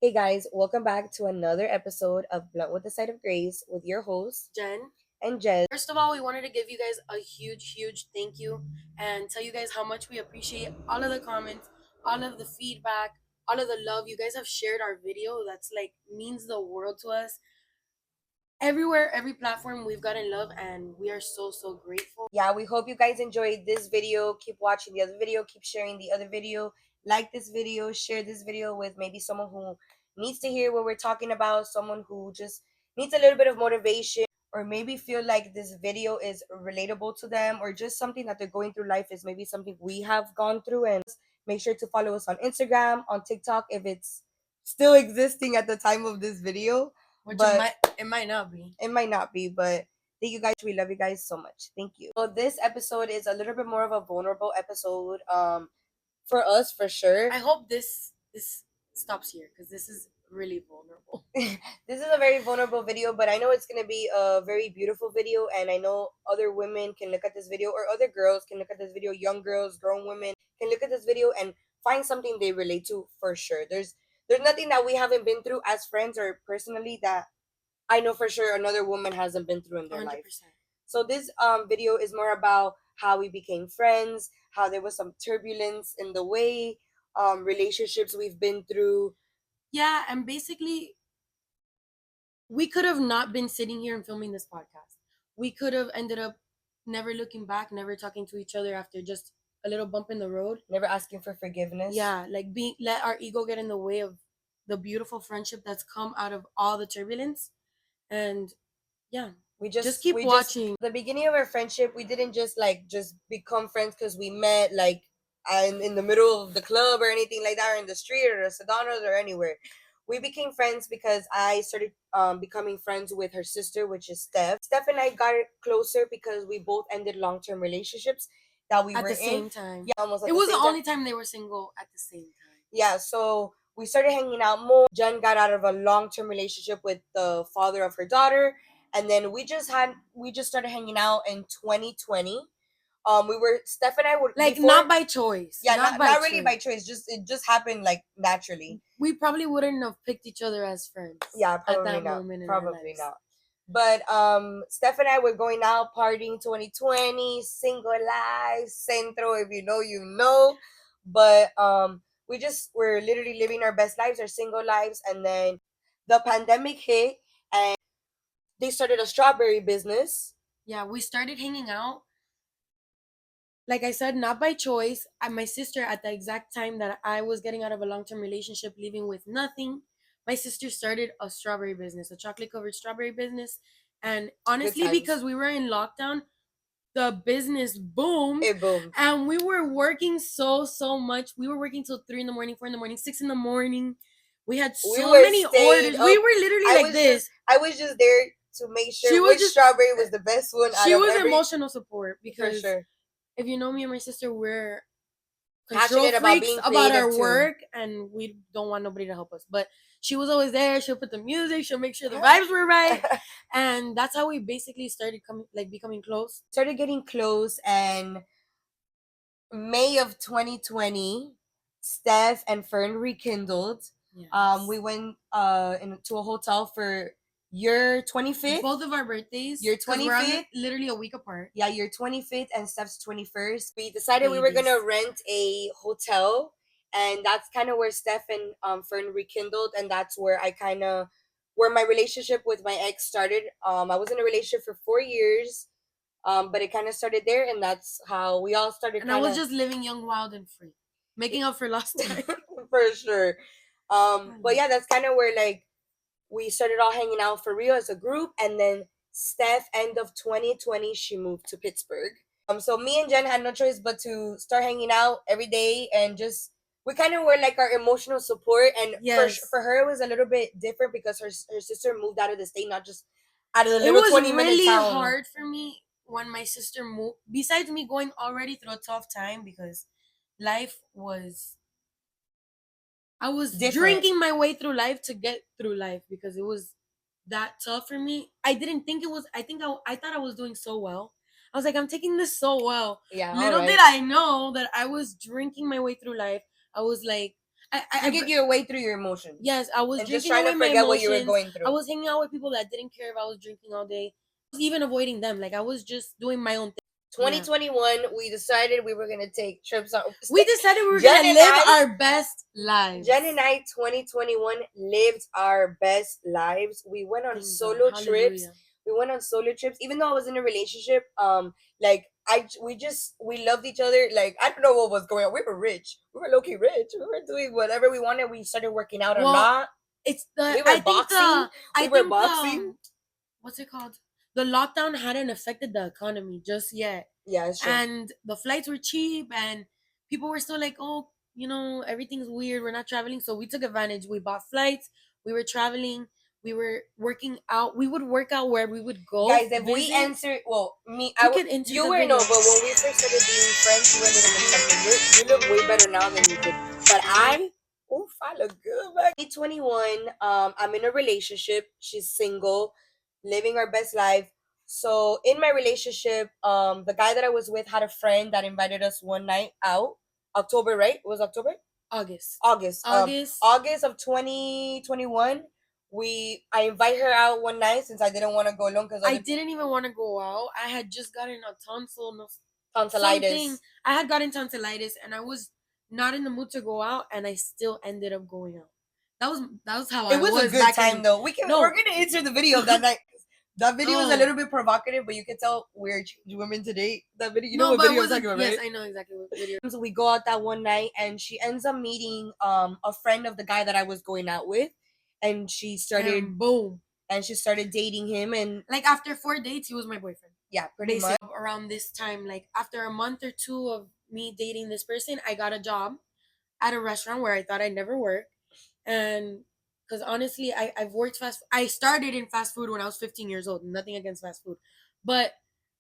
Hey guys, welcome back to another episode of Blunt with the Side of Grace with your hosts, Jen. and Jez. First of all, we wanted to give you guys a huge thank you and tell you guys how much we appreciate all of the comments, all of the feedback, all of the love. You guys have shared our video. That's like means the world to us. Everywhere, every platform, we've gotten love and we are so grateful. Yeah, we hope you guys enjoyed this video. Keep watching the other video, keep sharing the other video, like this video, share this video with maybe someone who needs to hear what we're talking about, someone who just needs a little bit of motivation, or maybe feel like this video is relatable to them, or just something that they're going through life is maybe something we have gone through. And make sure to follow us on Instagram, on TikTok if it's still existing at the time of this video. Which But it might not be. it might not be, but thank you guys. We love you guys so much. Thank you. So this episode is a little bit more of a vulnerable episode. For us for sure. I hope this stops here because this is really vulnerable. This is a very vulnerable video, but I know it's gonna be a very beautiful video, and I know other women can look at this video, or other girls can look at this video, young girls, grown women can look at this video and find something they relate to for sure. There's nothing that we haven't been through as friends or personally that I know for sure another woman hasn't been through in their 100%. life. So this video is more about how we became friends, how there was some turbulence in the way, relationships we've been through. Yeah, and basically we could have not been sitting here and filming this podcast. We could have ended up never looking back, never talking to each other after just a little bump in the road. Never asking for forgiveness. Yeah, like being let our ego get in the way of the beautiful friendship that's come out of all the turbulence. And yeah, we just keep watching. The beginning of our friendship, we didn't just become friends because we met in the middle of the club or anything like that, or in the street or Sedanos or anywhere. We became friends because I started becoming friends with her sister, which is Steph. Steph and I got closer because we both ended long-term relationships that we at were the same time. Yeah, almost. It was the only time they were single at the same time. Yeah, so we started hanging out more. Jen got out of a long-term relationship with the father of her daughter, and then we just started hanging out in 2020. Steph and I would not by choice. Yeah, not really by choice. It just happened like naturally. We probably wouldn't have picked each other as friends. Yeah, probably at that not. Moment probably not. But Steph and I were going out partying 2020, single life, centro. If you know, you know. But we just were literally living our best lives, our single lives, and then the pandemic hit, and they started a strawberry business. Yeah, we started hanging out. Like I said, not by choice. My sister, at the exact time that I was getting out of a long-term relationship, living with nothing, my sister started a strawberry business, a chocolate-covered strawberry business. And honestly, because we were in lockdown, the business boomed. It boomed. And we were working so much. We were working till 3 a.m, 4 a.m, 6 a.m. We had many orders. We were literally this. I was just there to make sure which strawberry was the best one. She was emotional support because for sure. If you know me and my sister, we're control freaks about our work, and we don't want nobody to help us. But she was always there. She'll put the music. She'll make sure the vibes were right, and that's how we basically started becoming close. Started getting close, and May of 2020, Steph and Fern rekindled. Yes. We went into a hotel for your 25th. Both of our birthdays. Your 25th. Literally a week apart. Yeah, your 25th and Steph's 21st. We decided we were going to rent a hotel. And that's kind of where Steph and Fern rekindled. And that's where where my relationship with my ex started. I was in a relationship for 4 years. But it kind of started there. And that's how we all started. And I was just living young, wild, and free. Making up for lost time. For sure. But yeah, that's kind of where we started all hanging out for real as a group. And then Steph, end of 2020, she moved to Pittsburgh. So me and Jen had no choice but to start hanging out every day, and just we kind of were like our emotional support. And yes. for her, it was a little bit different because her sister moved out of the state, not just out of the little 20-minute really town. Hard for me when my sister moved. Besides me going already through a tough time because life was. I was drinking my way through life to get through life because it was that tough for me. I didn't think it was. I thought I was doing so well. I was like, I'm taking this so well. Yeah. Little did I know that I was drinking my way through life. I was like, drinking your way through your emotions. Yes, I was and just drinking trying away to my forget what emotions. you were going through. I was hanging out with people that didn't care if I was drinking all day. I was even avoiding them. Like I was just doing my own thing. 2021, we decided we were gonna take trips on. We decided we were Jen gonna and live I- our best lives. Jen and I, 2021, lived our best lives. We went on Thank solo God. trips. Hallelujah. We went on solo trips, even though I was in a relationship. Like we loved each other. Like I don't know what was going on. We were rich. We were low key rich. We were doing whatever we wanted. We started working out a lot. It's the We were boxing. what's it called? The lockdown hadn't affected the economy just yet. Yeah, it's true. And the flights were cheap and people were still like, oh, everything's weird. We're not traveling. So we took advantage. We bought flights. We were traveling. We were working out. We would work out where we would go. Guys, if we answer, well, you were no, but when we first started being friends, you were a little bit something. You look way better now than you did. But I look good, man. 2021, I'm in a relationship. She's single, living our best life. So in my relationship, the guy that I was with had a friend that invited us one night out. October, right? It was October? August. August of 2021. I invite her out one night since I didn't want to go alone because I didn't even want to go out. I had just gotten a tonsillitis. Something. I had gotten tonsillitis and I was not in the mood to go out, and I still ended up going out. That was how it was a good time though. We're gonna insert the video of that night. That video was a little bit provocative, but you can tell we're women to date. That video, you know what video I'm talking about, right? Yes, I know exactly what video. So we go out that one night, and she ends up meeting a friend of the guy that I was going out with, and she started and she started dating him, and like after 4 dates, he was my boyfriend. Yeah, pretty much. Around this time, like after a month or two of me dating this person, I got a job at a restaurant where I thought I'd never work, and because honestly, I've worked fast. I started in fast food when I was 15 years old. Nothing against fast food, but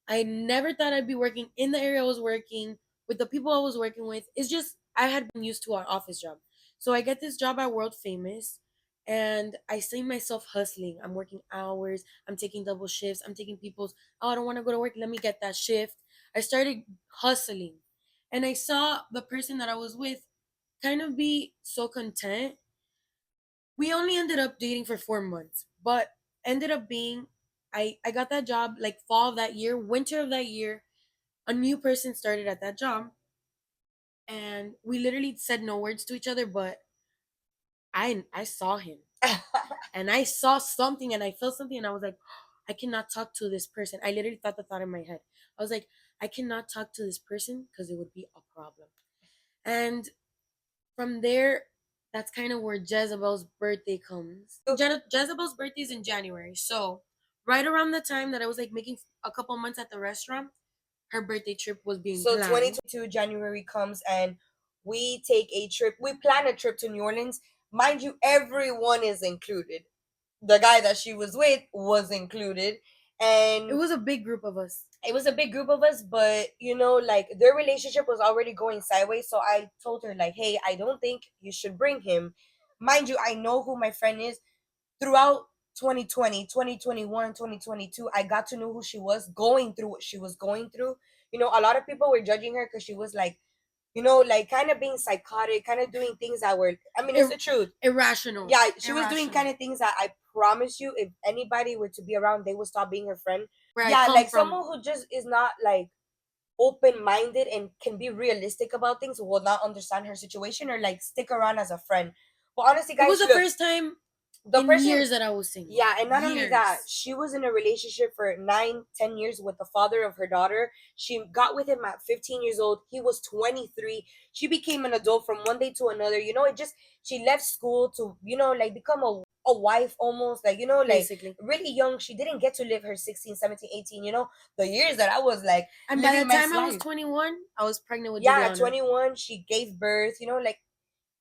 I never thought I'd be working in the area I was working with the people I was working with. It's just I had been used to an office job, so I get this job at World Famous, and I see myself hustling. I'm working hours. I'm taking double shifts. I'm taking people's. Oh, I don't want to go to work. Let me get that shift. I started hustling, and I saw the person that I was with kind of be so content. We only ended up dating for 4 months, but ended up being I got that job like fall of that year, winter of that year. A new person started at that job, and we literally said no words to each other, but I saw him and I saw something and I felt something and I was like, I cannot talk to this person. I literally thought the thought in my head. I was like, I cannot talk to this person because it would be a problem. And from there, that's kind of where Jezebel's birthday comes. Jezebel's birthday is in January. So right around the time that I was like making a couple months at the restaurant, her birthday trip was being planned. 2022 January comes and we take a trip. We plan a trip to New Orleans. Mind you, everyone is included. The guy that she was with was included. And it was a big group of us. It was a big group of us, but like their relationship was already going sideways. So I told her, like, hey, I don't think you should bring him. Mind you, I know who my friend is. Throughout 2020, 2021, 2022, I got to know who she was, going through what she was going through. A lot of people were judging her because she was like, like kind of being psychotic, kind of doing things that were, I mean, it's the truth. Irrational. Yeah, she was doing kind of things that I promise you, if anybody were to be around, they would stop being her friend. Someone who just is not like open-minded and can be realistic about things will not understand her situation or like stick around as a friend. But honestly, guys, it was the first time years that I was single. Yeah, and not only that, she was in a relationship for 9-10 years with the father of her daughter. She got with him at 15 years old. He was 23. She became an adult from one day to another. She left school to, like become a wife almost. Like, basically. Really young. She didn't get to live her 16, 17, 18, the years that I was like. And by the time I was 21, I was pregnant with Juliana. Yeah, 21, she gave birth, like.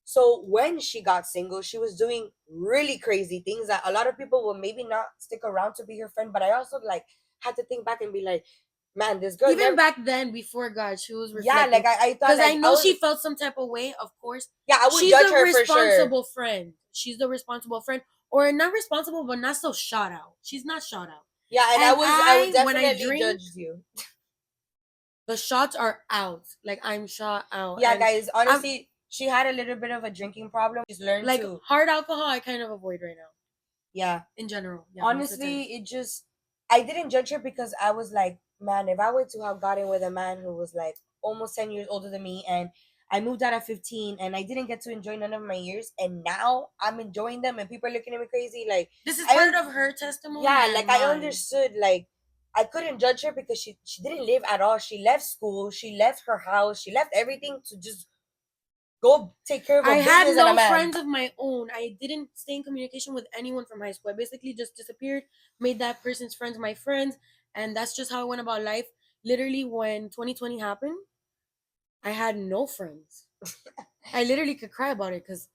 So when she got single, she was doing really crazy things that a lot of people will maybe not stick around to be her friend. But I also like had to think back and be like, man, this girl. Even back then, before God, she was reflecting. Yeah, like I thought, because I know she felt some type of way. Of course, yeah, I would judge her for sure. She's the responsible friend. She's the responsible friend, or not responsible, but not so shot out. She's not shot out. Yeah, and I would definitely judge you. The shots are out. Like I'm shot out. Yeah, guys, honestly, she had a little bit of a drinking problem. She's learned like to hard alcohol. I kind of avoid right now. Yeah. In general, yeah, Honestly, I didn't judge her because I was like, man, if I were to have gotten with a man who was like almost 10 years older than me, and I moved out at 15 and I didn't get to enjoy none of my years, and now I'm enjoying them and people are looking at me crazy, like, this is I part of her testimony. yeah, and like I mine. understood, like, I couldn't judge her because she didn't live at all. She left school, she left her house, she left everything to just go take care of a I had business and a no man. friends of my own. I didn't stay in communication with anyone from high school. I basically just disappeared, made that person's friends my friends, and that's just how I went about life. Literally, when 2020 happened, I had no friends. I literally could cry about it because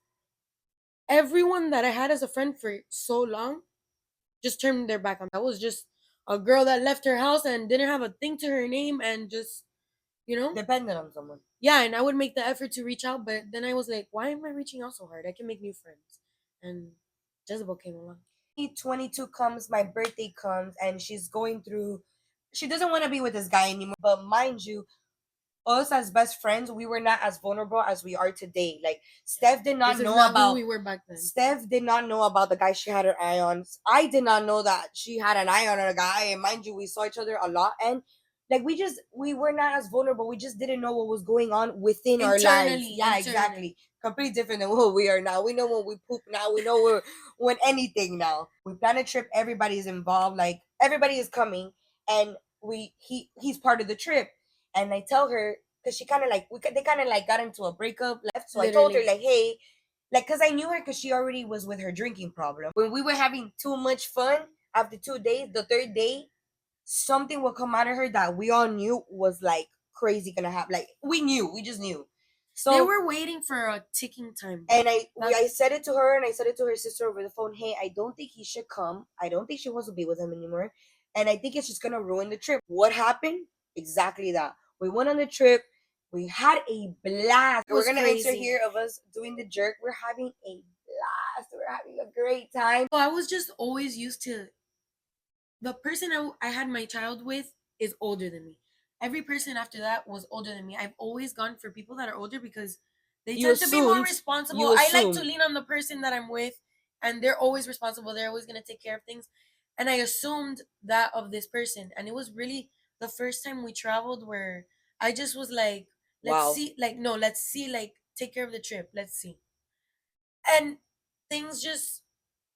everyone that I had as a friend for so long just turned their back on me. I was just a girl that left her house and didn't have a thing to her name and just, Dependent on someone. Yeah, and I would make the effort to reach out, but then I was like, why am I reaching out so hard? I can make new friends. And Jezebel came along. 22 comes, my birthday comes, and she's going through. She doesn't want to be with this guy anymore. But mind you, us as best friends, we were not as vulnerable as we are today. Like, Steph did not This is know not about who we were back then. Steph did not know about the guy she had her eye on. I did not know that she had an eye on a guy. And mind you, we saw each other a lot. And like we were not as vulnerable. We just didn't know what was going on within our lives. Yeah, exactly. Completely different than what we are now. We know when we poop now. We know when anything now. We plan a trip. Everybody's involved. Like, everybody is coming, and he's part of the trip. And I tell her, because she kind of like they kind of like got into a breakup, left. So I told her, like, hey, like, because I knew her because she already was with her drinking problem. When we were having too much fun, after 2 days, the third day, something will come out of her that we all knew was like crazy gonna happen. Like, we just knew. So they were waiting for a ticking time bomb. And I said it to her, and I said it to her sister over the phone. Hey, I don't think he should come. I don't think she wants to be with him anymore, and I think it's just gonna ruin the trip. What happened? Exactly that. We went on the trip. We had a blast. We're gonna enter here of us doing the jerk. We're having a blast. We're having a great time. So I was just always used to the person I had my child with is older than me. Every person after that was older than me. I've always gone for people that are older because they tend to be more responsible. I like to lean on the person that I'm with, and they're always responsible. They're always going to take care of things. And I assumed that of this person. And it was really the first time we traveled where I just was like, let's see, like, no, let's see, like, take care of the trip. Let's see. And things just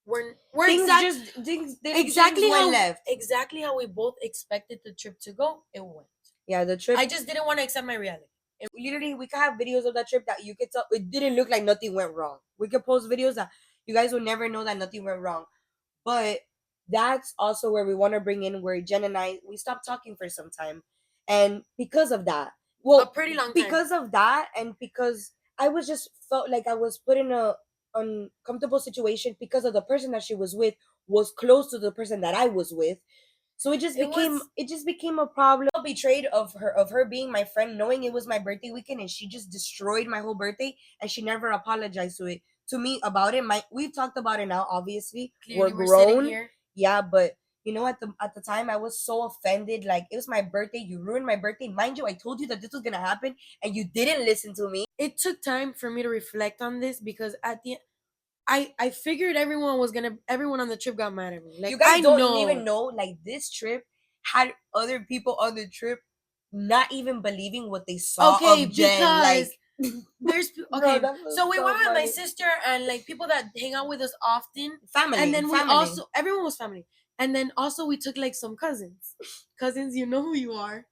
weren't exactly how left. Exactly how we both expected the trip to go. It went. Yeah, the trip. I just didn't want to accept my reality. Literally, we could have videos of that trip that you could tell it didn't look like nothing went wrong. We could post videos that you guys will never know that nothing went wrong. But that's also where we want to bring in where Jen and I, we stopped talking for some time, and because of that, a pretty long time. Because of that, and because I was just felt like I was put in a uncomfortable situation because of the person that she was with was close to the person that I was with. So it just became a problem. I felt betrayed of her being my friend, knowing it was my birthday weekend, and she just destroyed my whole birthday, and she never apologized to me about it. We've talked about it now. Obviously, clearly we're grown. Yeah, but you know, at the time, I was so offended. Like, it was my birthday. You ruined my birthday. Mind you, I told you that this was gonna happen, and you didn't listen to me. It took time for me to reflect on this because at the end, I figured everyone on the trip got mad at me. Like, you guys don't even know, like, this trip had other people on the trip not even believing what they saw of Jen. Like, there's okay. Bro, so we went with my sister and like people that hang out with us often. Family. And then we also everyone was family. And then also we took like some cousins. Cousins, you know who you are.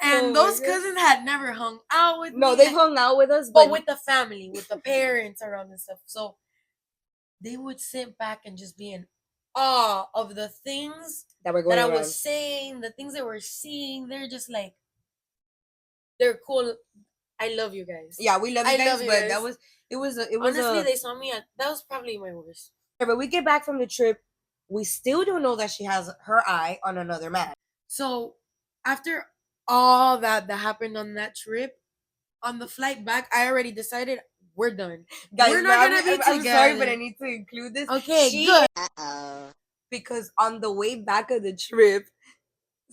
And those cousins had never hung out with me. No, they've hung out with us, but with the family, with the parents around and stuff. So they would sit back and just be in awe of the things that I was saying, the things they were seeing. They're just like, they're cool. I love you guys. Yeah, we love you guys, but that was it was honestly they saw me that was probably my worst. But we get back from the trip, we still don't know that she has her eye on another man. So after all that happened on that trip, on the flight back, I already decided we're done. Guys, we're not gonna be together. I'm sorry, but I need to include this. Okay, good. Because on the way back of the trip,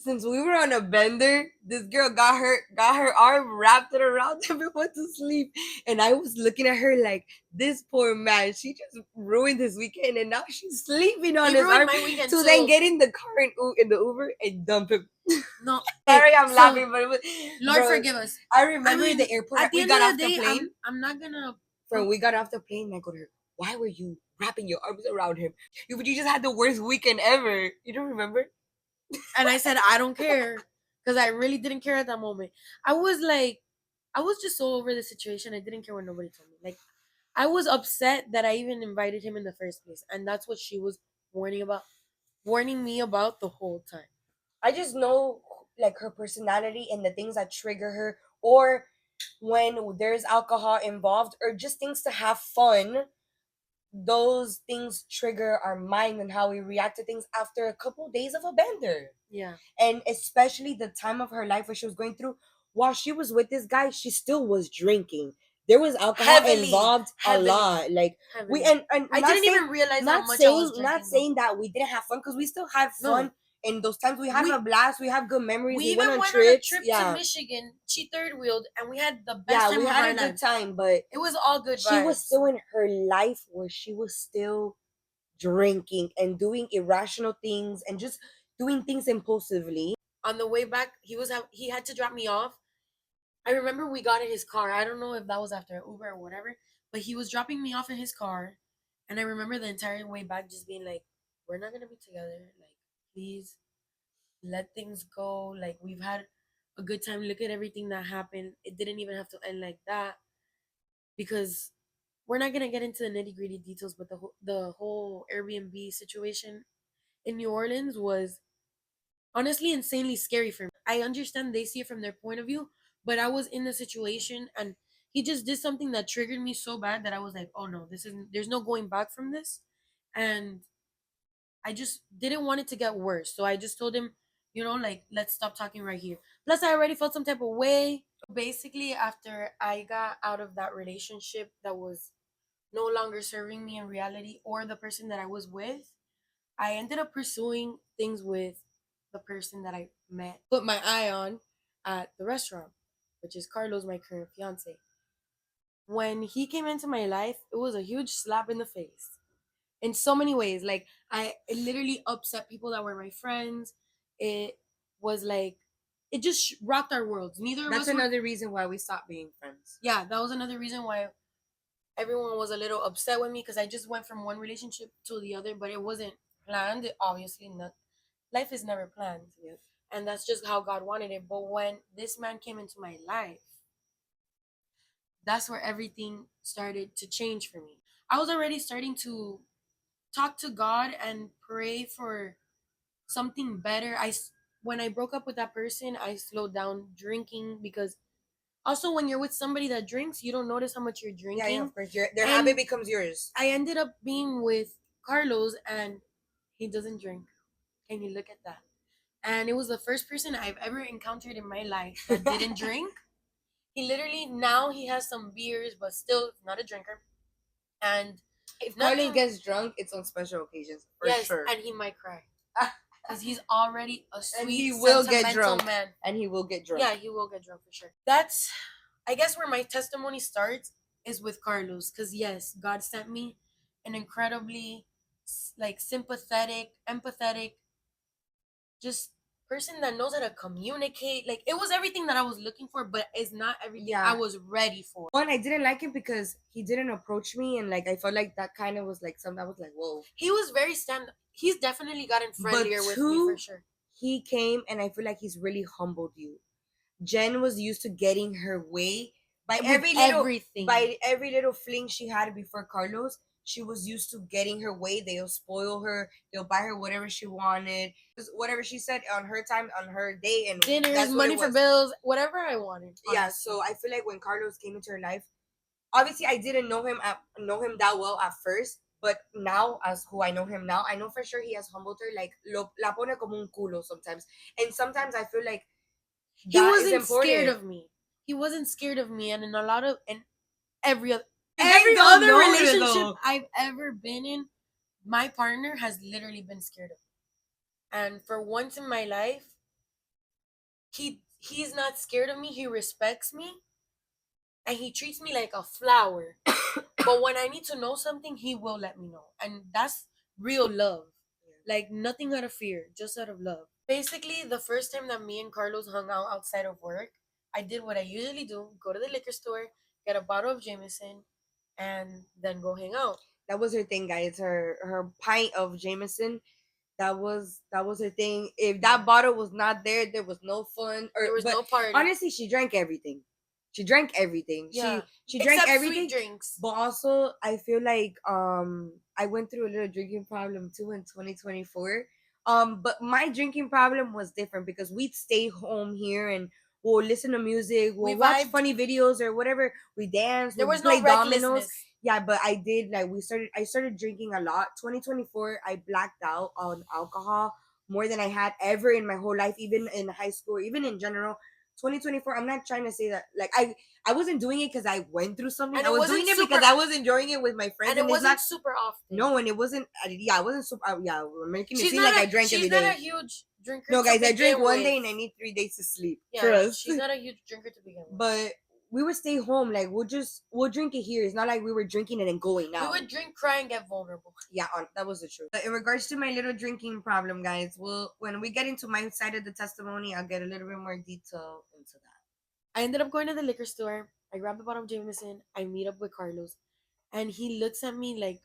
since we were on a bender, this girl got her arm wrapped it around him and went to sleep. And I was looking at her like, this poor man, she just ruined his weekend, and now she's sleeping on He his ruined arm my weekend to then too. get in the car and in the Uber and dump him. No, Sorry, I'm so, laughing, but it was, Lord bro, forgive us. I remember I mean, the airport. at the We end got of off the the day, plane. I'm not gonna. When we got off the plane, I go to her, why were you wrapping your arms around him? You just had the worst weekend ever. You don't remember? And I said, I don't care. Because I really didn't care at that moment. I was like, I was just so over the situation. I didn't care what nobody told me. Like, I was upset that I even invited him in the first place. And that's what she was warning me about the whole time. I just know like her personality and the things that trigger her, or when there's alcohol involved, or just things to have fun. Those things trigger our mind and how we react to things after a couple days of a bender. Yeah. And especially the time of her life where she was going through, while she was with this guy, she still was drinking. There was alcohol involved a lot. Like we and I didn't even realize how much I was drinking. not saying that we didn't have fun, because we still had fun. No. In those times we had a blast, we have good memories. We We even went on went on a trips. trip Yeah. to Michigan. She third wheeled, and we had the best Yeah, time we of had our a good lives. time, but It was all good she was vibes. still in her life where she was still drinking and doing irrational things and just doing things impulsively. On the way back, he had to drop me off. I remember we got in his car. I don't know if that was after an Uber or whatever, but he was dropping me off in his car, and I remember the entire way back just being like, "We're not gonna be together. Like, please let things go. Like, we've had a good time. Look at everything that happened. It didn't even have to end like that because we're not gonna get into the nitty gritty details, but the whole Airbnb situation in New Orleans was honestly insanely scary for me. I understand they see it from their point of view, but I was in the situation and he just did something that triggered me so bad that I was like, oh no, this isn't, there's no going back from this. And I just didn't want it to get worse. So I just told him, like, let's stop talking right here. Plus, I already felt some type of way. Basically, after I got out of that relationship that was no longer serving me in reality or the person that I was with, I ended up pursuing things with the person that I met, put my eye on at the restaurant, which is Carlos, my current fiance. When he came into my life, it was a huge slap in the face in so many ways. Like, it literally upset people that were my friends. It was like, it just rocked our worlds. Neither of us. That's another reason why we stopped being friends. Yeah, that was another reason why everyone was a little upset with me because I just went from one relationship to the other, but it wasn't planned. Obviously, not. Life is never planned. Yep. And that's just how God wanted it. But when this man came into my life, that's where everything started to change for me. I was already starting to talk to God and pray for something better. When I broke up with that person, I slowed down drinking because also when you're with somebody that drinks, you don't notice how much you're drinking. Yeah, of course. Their habit becomes yours. I ended up being with Carlos and he doesn't drink. Can you look at that? And it was the first person I've ever encountered in my life that didn't drink. He literally now he has some beers, but still not a drinker. And if Carlos gets drunk, it's on special occasions for sure. And he might cry because he's already a sweet, and he will get drunk. Man. And he will get drunk. Yeah, he will get drunk for sure. That's, I guess, where my testimony starts is with Carlos, because yes, God sent me an incredibly sympathetic, empathetic, just person that knows how to communicate. Like, it was everything that I was looking for, but it's not everything I was ready for. One, I didn't like him because he didn't approach me, and like I felt like that kind of was like something I was like, whoa. He was very he's definitely gotten friendlier with me for sure. He came and I feel like he's really humbled you. Jen was used to getting her way by every little fling she had before Carlos. She was used to getting her way. They'll spoil her. They'll buy her whatever she wanted, whatever she said on her time, on her day, and dinners, money for bills, whatever I wanted. Honestly. Yeah. So I feel like when Carlos came into her life, obviously I didn't know him that well at first, but now as who I know him now, I know for sure he has humbled her. Like la pone como un culo sometimes, and sometimes I feel like he wasn't scared of me. He wasn't scared of me, and in a lot of every other relationship I've ever been in, my partner has literally been scared of me. And for once in my life, he's not scared of me. He respects me, and he treats me like a flower. But when I need to know something, he will let me know, and that's real love. Like nothing out of fear, just out of love. Basically, the first time that me and Carlos hung out outside of work, I did what I usually do: go to the liquor store, get a bottle of Jameson, and then go hang out. That was her thing, guys. Her pint of Jameson. That was her thing. If that bottle was not there, there was no fun. There was But no party. honestly, she drank everything. She drank everything. Yeah, She drank except everything. sweet drinks. But also, I feel like I went through a little drinking problem too in 2024. But my drinking problem was different because we'd stay home here and we'll listen to music, We we'll watch vibed. funny videos or whatever. We dance, There we was no play dominoes. recklessness. Yeah, but I did like I started drinking a lot. 2024, I blacked out on alcohol more than I had ever in my whole life, even in high school, even in general. 2024, I'm not trying to say that like I wasn't doing it because I went through something. And I it was wasn't doing it super, because I was enjoying it with my friends, and it and it's wasn't not. super often. No, and it wasn't. Yeah, I wasn't super. Yeah, we're making it She's seem not like a I drank every she's not a day. huge drinker. No, to guys, I begin drink one with. day and I need 3 days to sleep. Yeah, Trust. she's not a huge drinker to begin with. But we would stay home. Like we'll drink it here. It's not like we were drinking it and going out. We would drink, cry, and get vulnerable. Yeah, that was the truth. But in regards to my little drinking problem, guys, when we get into my side of the testimony, I'll get a little bit more detail into that. I ended up going to the liquor store. I grabbed a bottle of Jameson. I meet up with Carlos, and he looks at me like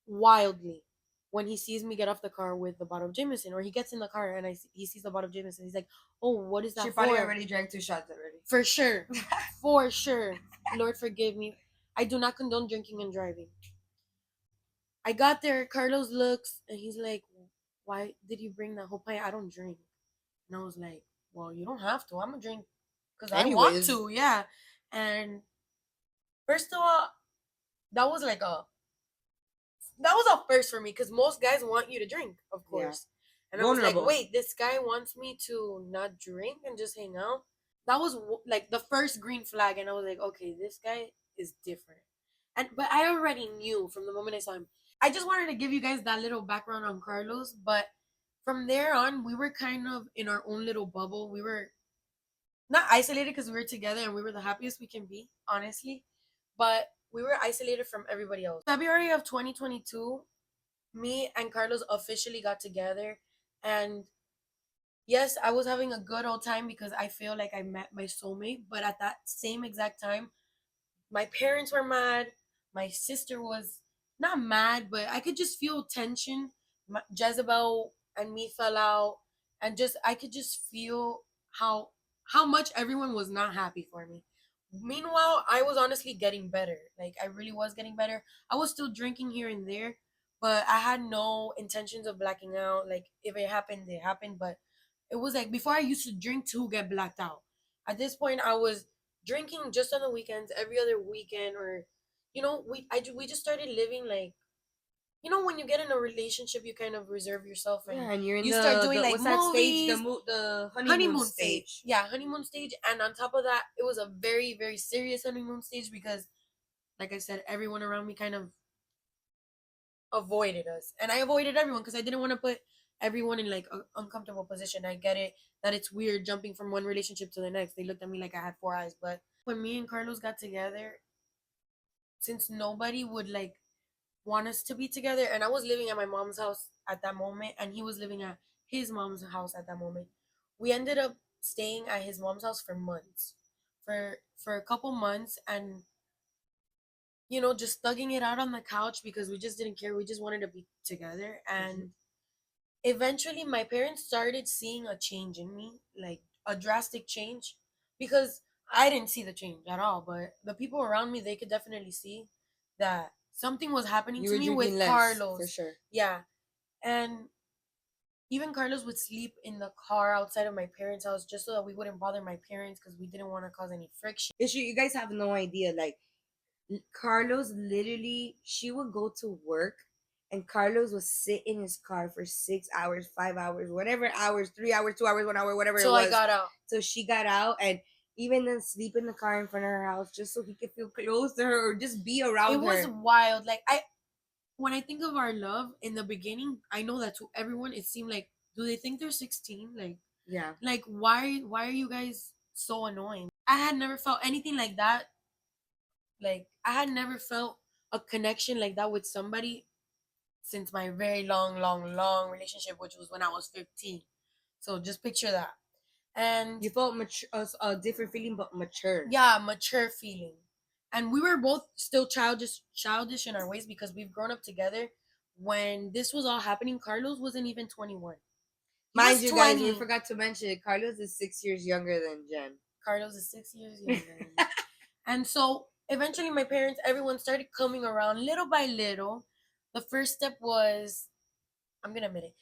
wildly when he sees me get off the car with the bottle of Jameson, or he gets in the car and he sees the bottle of Jameson. He's like, "Oh, what is that She for?" probably already drank 2 shots already. For sure, for sure. Lord forgive me. I do not condone drinking and driving. I got there. Carlos looks and he's like, "Why did you bring that whole pint? I don't drink." And I was like, "Well, you don't have to. I'm gonna drink because I want Anyways. to." Yeah. And first of all, that was like that was a first for me because most guys want you to drink, of Yeah. course. And I was Vulnerable. like, wait, this guy wants me to not drink and just hang out. That was like the first green flag, and I was like, okay, this guy is different. But I already knew from the moment I saw him. I just wanted to give you guys that little background on Carlos, but from there on, we were kind of in our own little bubble. We were not isolated because we were together and we were the happiest we can be, honestly. But we were isolated from everybody else. February of 2022, me and Carlos officially got together. And yes, I was having a good old time because I feel like I met my soulmate. But at that same exact time, my parents were mad. My sister was not mad, but I could just feel tension. Jezebel and me fell out, and just I could just feel how much everyone was not happy for me. Meanwhile, I was honestly getting better. Like I really was getting better. I was still drinking here and there, but I had no intentions of blacking out. Like if it happened, it happened. But it was like before I used to drink to get blacked out. At this point, I was drinking just on the weekends, every other weekend, or we just started living like when you get in a relationship, you kind of reserve yourself and Yeah, and you're in you start doing like what's that stage? movies, The honeymoon stage. Yeah, honeymoon stage. And on top of that, it was a very, very serious honeymoon stage because, like I said, everyone around me kind of avoided us. And I avoided everyone because I didn't want to put everyone in like an uncomfortable position. I get it that it's weird jumping from one relationship to the next. They looked at me like I had four eyes. But when me and Carlos got together, since nobody would like want us to be together, and I was living at my mom's house at that moment, and he was living at his mom's house at that moment, we ended up staying at his mom's house for months, for a couple months, and just thugging it out on the couch because we just didn't care. We just wanted to be together, and eventually my parents started seeing a change in me, like a drastic change, because I didn't see the change at all, but the people around me, they could definitely see that something was happening You to were me drinking with less, Carlos. for sure. Yeah. And even Carlos would sleep in the car outside of my parents' house just so that we wouldn't bother my parents because we didn't want to cause any friction. Issue, you guys have no idea. Like Carlos, literally, she would go to work, and Carlos would sit in his car for 6 hours, 5 hours, whatever hours, 3 hours, 2 hours, 1 hour, whatever So it was. I got out. So she got out, and even then sleep in the car in front of her house just so he could feel close to her or just be around It her. was wild. Like when I think of our love in the beginning, I know that to everyone it seemed like, do they think they're 16? Like Yeah. Like, why are you guys so annoying? I had never felt anything like that. Like, I had never felt a connection like that with somebody since my very long relationship, which was when I was 15. So just picture that. And You felt mature, a different feeling, but mature. yeah, mature feeling. And we were both still childish in our ways because we've grown up together. When this was all happening, Carlos wasn't even 21. He Mind was you, 20. guys, we forgot to mention Carlos is 6 years younger than Jen. Carlos is 6 years younger than me. And so eventually my parents, everyone started coming around little by little. The first step was, I'm gonna admit it,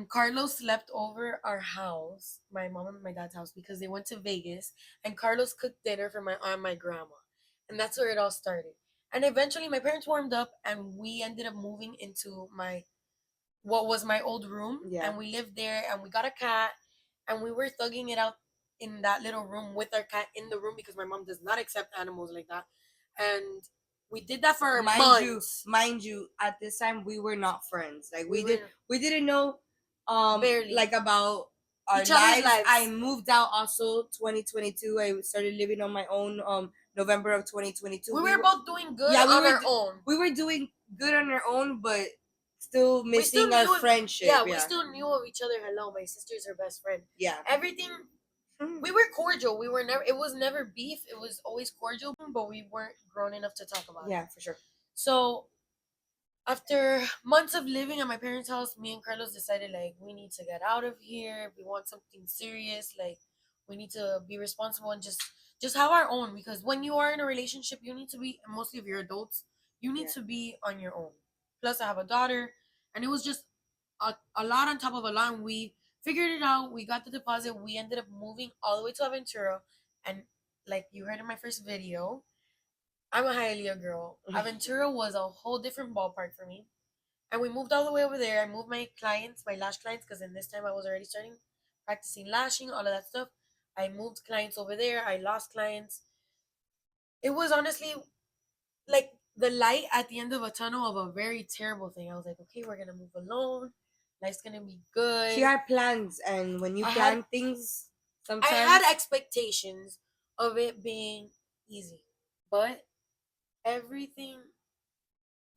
Carlos slept over our house, my mom and my dad's house, because they went to Vegas, and Carlos cooked dinner for my aunt and my grandma, and that's where it all started. And eventually my parents warmed up and we ended up moving into my what was my old room. Yeah. And we lived there and we got a cat, and we were thugging it out in that little room with our cat in the room because my mom does not accept animals like that. And we did that for months. Mind you, at this time we were not friends. Like We we didn't know barely like about our each other's lives. lives. I moved out also 2022. I started living on my own November of 2022. We were both doing good Yeah, on our own. we were doing good on our own, but still We still missing our knew friendship. Yeah, we still knew of each other. Hello, my sister's her best friend. Yeah. Everything, we were cordial. We were never, it was never beef. It was always cordial, but we weren't grown enough to talk about it. Yeah, for sure. So after months of living at my parents' house, me and Carlos decided, like, we need to get out of here. We want something serious. Like, we need to be responsible and just have our own. Because when you are in a relationship, you need to be, and mostly if you're adults, you need to be on your own. Plus, I have a daughter, and it was just a lot on top of a lot. And we figured it out. We got the deposit. We ended up moving all the way to Aventura, and like you heard in my first video, I'm a Hialeah girl. Aventura was a whole different ballpark for me. And we moved all the way over there. I moved my clients, my lash clients, because in this time I was already starting practicing lashing, all of that stuff. I moved clients over there. I lost clients. It was honestly like the light at the end of a tunnel of a very terrible thing. I was like, okay, we're gonna move alone. Life's gonna be good. She had plans, and when you plan things, sometimes I had expectations of it being easy, but everything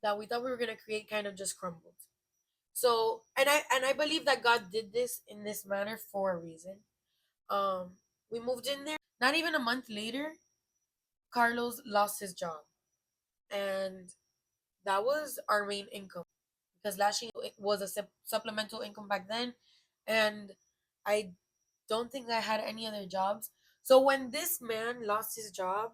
that we thought we were gonna create kind of just crumbled. So, and I believe that God did this in this manner for a reason. We moved in there. Not even a month later, Carlos lost his job, and that was our main income because lashing was a supplemental income back then, and I don't think I had any other jobs. So when this man lost his job,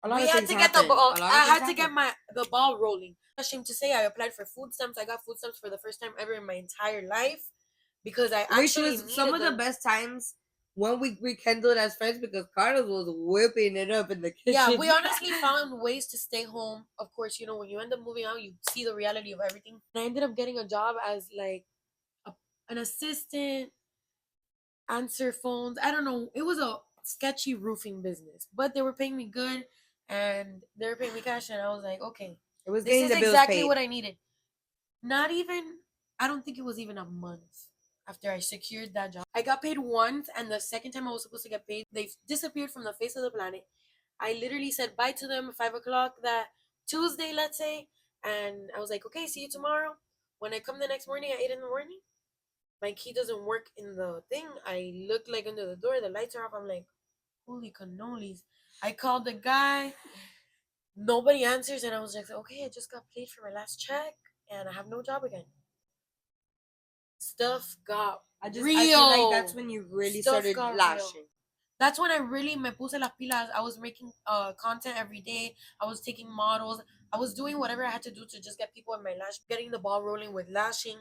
we had to get the ball. I had to get the ball rolling. Ashamed to say, I applied for food stamps. I got food stamps for the first time ever in my entire life because I actually was some of the best times when we rekindled as friends because Carlos was whipping it up in the kitchen. Yeah, we honestly found ways to stay home. Of course, you know, when you end up moving out, you see the reality of everything. And I ended up getting a job as like an assistant, answer phones. I don't know. It was a sketchy roofing business, but they were paying me good and they were paying me cash, and I was like, okay, it was this is exactly what I needed. Not even, I don't think it was even a month after I secured that job. I got paid once, and the second time I was supposed to get paid, they disappeared from the face of the planet. I literally said bye to them at 5 o'clock that Tuesday, let's say, and I was like, okay, see you tomorrow. When I come the next morning at 8 in the morning, my key doesn't work in the thing. I look like under the door, the lights are off. I'm like, holy cannolis. I called the guy, nobody answers, and I was like, okay, I just got paid for my last check and I have no job again. Stuff got real. I feel like that's when you really started lashing. Real. That's when I really me puse las pilas. I was making content every day. I was taking models. I was doing whatever I had to do to just get people in my lash, getting the ball rolling with lashing.